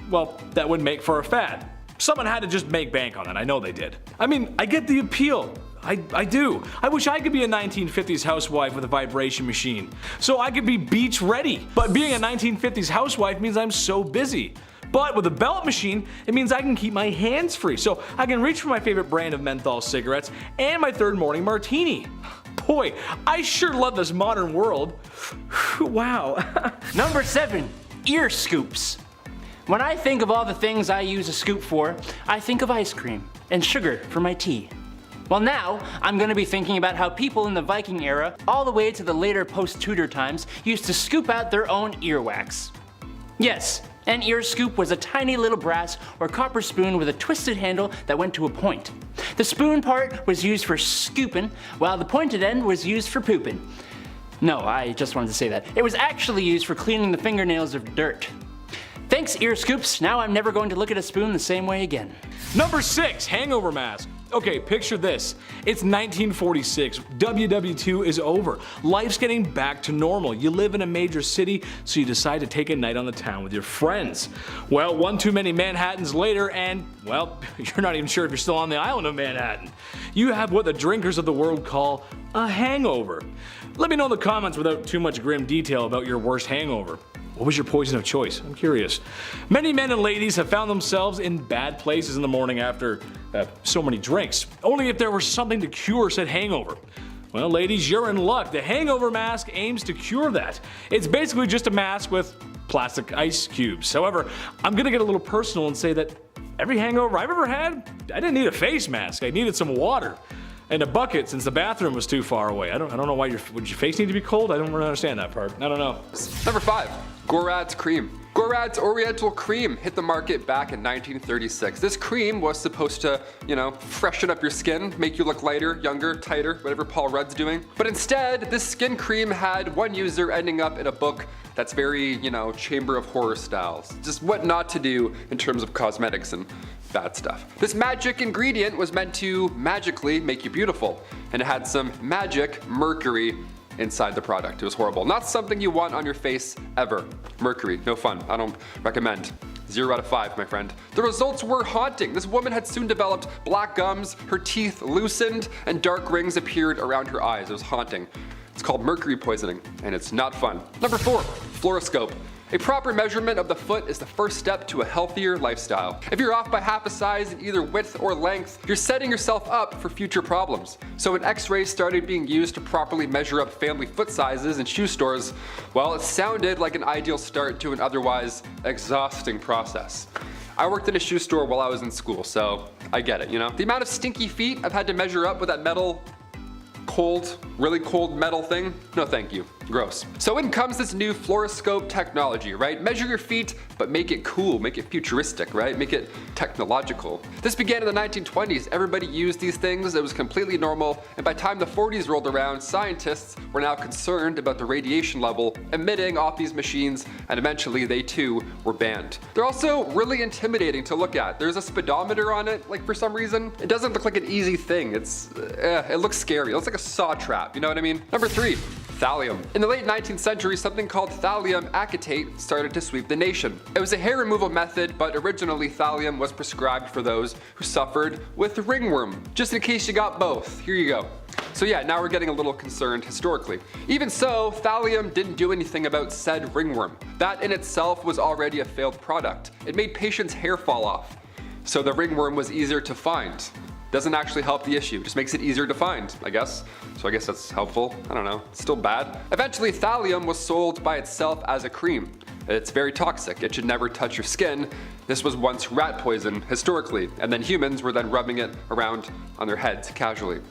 well, that would make for a fad. Someone had to just make bank on it, I know they did. I mean, I get the appeal. I do. I wish I could be a 1950s housewife with a vibration machine, so I could be beach ready. But being a 1950s housewife means I'm so busy. But with a belt machine, it means I can keep my hands free, so I can reach for my favorite brand of menthol cigarettes and my third morning martini. Boy, I sure love this modern world. Wow. Number 7, ear scoops. When I think of all the things I use a scoop for, I think of ice cream and sugar for my tea. Well, now I'm going to be thinking about how people in the Viking era, all the way to the later post-Tudor times, used to scoop out their own earwax. Yes, an ear scoop was a tiny little brass or copper spoon with a twisted handle that went to a point. The spoon part was used for scooping, while the pointed end was used for pooping. No, I just wanted to say that. It was actually used for cleaning the fingernails of dirt. Thanks, ear scoops. Now I'm never going to look at a spoon the same way again. Number 6, hangover mask. Okay, picture this. It's 1946. WW2 is over. Life's getting back to normal. You live in a major city, so you decide to take a night on the town with your friends. Well, one too many Manhattans later, and, well, you're not even sure if you're still on the island of Manhattan. You have what the drinkers of the world call a hangover. Let me know in the comments without too much grim detail about your worst hangover. What was your poison of choice? I'm curious. Many men and ladies have found themselves in bad places in the morning after so many drinks, only if there was something to cure said hangover. Well, ladies, you're in luck. The hangover mask aims to cure that. It's basically just a mask with plastic ice cubes. However, I'm gonna get a little personal and say that every hangover I've ever had, I didn't need a face mask. I needed some water. And a bucket since the bathroom was too far away. I don't know why would your face need to be cold? I don't really understand that part. I don't know. Number 5, Gorad's cream. Gorad's Oriental Cream hit the market back in 1936. This cream was supposed to, freshen up your skin, make you look lighter, younger, tighter, whatever Paul Rudd's doing. But instead, this skin cream had one user ending up in a book that's very, Chamber of Horror styles. Just what not to do in terms of cosmetics and bad stuff. This magic ingredient was meant to magically make you beautiful, and it had some magic mercury inside the product. It was horrible. Not something you want on your face ever. Mercury, no fun. I don't recommend. 0 out of 5, my friend. The results were haunting. This woman had soon developed black gums, her teeth loosened, and dark rings appeared around her eyes. It was haunting. It's called mercury poisoning, and it's not fun. Number 4, fluoroscope. A proper measurement of the foot is the first step to a healthier lifestyle. If you're off by half a size in either width or length, you're setting yourself up for future problems. So when x-rays started being used to properly measure up family foot sizes in shoe stores, well, it sounded like an ideal start to an otherwise exhausting process. I worked in a shoe store while I was in school, so I get it, The amount of stinky feet I've had to measure up with that really cold metal thing, no thank you. Gross. So in comes this new fluoroscope technology, right? Measure your feet, but make it cool, make it futuristic, right? Make it technological. This began in the 1920s. Everybody used these things. It was completely normal. And by the time the 40s rolled around, scientists were now concerned about the radiation level emitting off these machines, and eventually they too were banned. They're also really intimidating to look at. There's a speedometer on it, for some reason. It doesn't look like an easy thing. It looks scary. It looks like a saw trap, you know what I mean? Number 3, thallium. In the late 19th century, something called thallium acetate started to sweep the nation. It was a hair removal method, but originally thallium was prescribed for those who suffered with ringworm. Just in case you got both, here you go. So yeah, now we're getting a little concerned historically. Even so, thallium didn't do anything about said ringworm. That in itself was already a failed product. It made patients' hair fall off, so the ringworm was easier to find. doesn't actually help the issue, just makes it easier to find, I guess. So I guess that's helpful. I don't know, it's still bad. Eventually, thallium was sold by itself as a cream. It's very toxic, it should never touch your skin. This was once rat poison, historically, and then humans were then rubbing it around on their heads casually.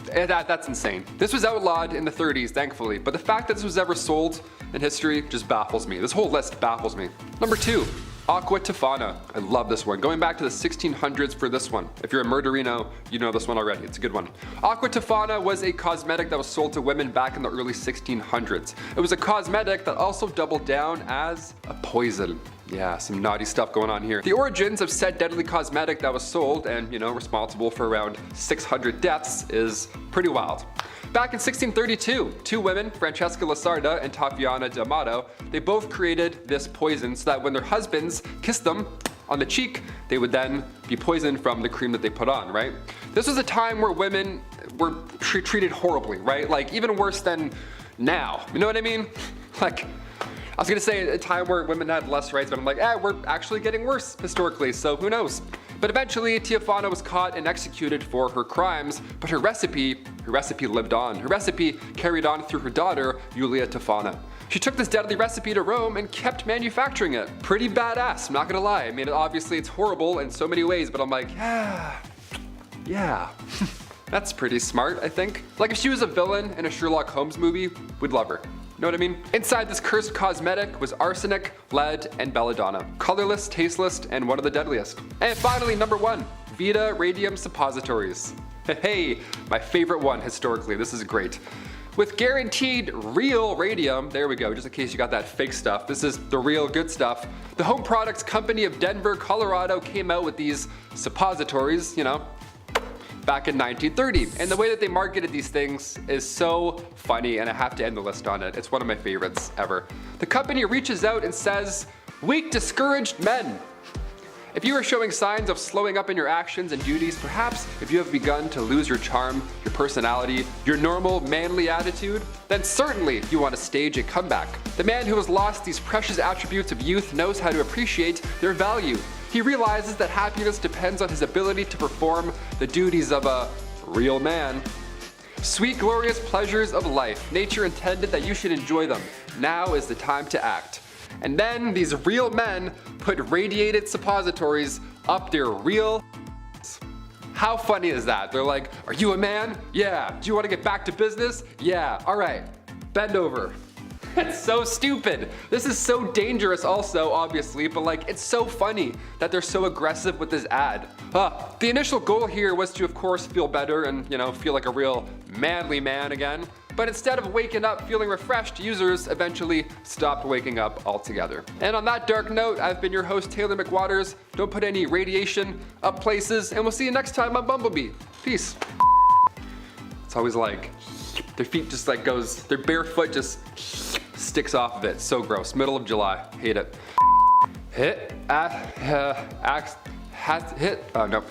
That's insane. This was outlawed in the 30s, thankfully, but the fact that this was ever sold in history just baffles me. This whole list baffles me. Number 2. Aqua Tofana. I love this one. Going back to the 1600s for this one. If you're a murderino, you know this one already. It's a good one. Aqua Tofana was a cosmetic that was sold to women back in the early 1600s. It was a cosmetic that also doubled down as a poison. Yeah, some naughty stuff going on here. The origins of said deadly cosmetic that was sold and, responsible for around 600 deaths is pretty wild. Back in 1632, two women, Francesca Lasarda and Tafiana D'Amato, they both created this poison so that when their husbands kissed them on the cheek, they would then be poisoned from the cream that they put on, right? This was a time where women were treated horribly, right? Like even worse than now, you know what I mean? Like, I was gonna say a time where women had less rights, but I'm like, we're actually getting worse historically, so who knows? But eventually, Tofana was caught and executed for her crimes, but her recipe lived on. Her recipe carried on through her daughter, Julia Tofana. She took this deadly recipe to Rome and kept manufacturing it. Pretty badass, I'm not gonna lie. I mean, obviously it's horrible in so many ways, but I'm like, yeah. That's pretty smart, I think. Like if she was a villain in a Sherlock Holmes movie, we'd love her. Know what I mean? Inside this cursed cosmetic was arsenic, lead, and belladonna. Colorless, tasteless, and one of the deadliest. And finally, number 1, Vita Radium Suppositories. Hey, my favorite one historically, this is great. With guaranteed real radium, there we go, just in case you got that fake stuff, this is the real good stuff. The Home Products Company of Denver, Colorado came out with these suppositories, back in 1930. And the way that they marketed these things is so funny, and I have to end the list on it. It's one of my favorites ever. The company reaches out and says, "Weak, discouraged men. If you are showing signs of slowing up in your actions and duties, perhaps if you have begun to lose your charm, your personality, your normal manly attitude, then certainly you want to stage a comeback. The man who has lost these precious attributes of youth knows how to appreciate their value. He realizes that happiness depends on his ability to perform the duties of a real man. Sweet, glorious pleasures of life. Nature intended that you should enjoy them. Now is the time to act." And then these real men put radiated suppositories up their real. How funny is that? They're like, "Are you a man? Yeah. Do you want to get back to business? Yeah. All right. Bend over." It's so stupid. This is so dangerous also, obviously, but it's so funny that they're so aggressive with this ad. The initial goal here was to, of course, feel better and, feel like a real manly man again. But instead of waking up feeling refreshed, users eventually stopped waking up altogether. And on that dark note, I've been your host, Taylor McWaters. Don't put any radiation up places, and we'll see you next time on Bumblebee. Peace. It's always like, their feet just goes, their bare foot just sticks off of it. So gross. Middle of July. Hate it. Oh no.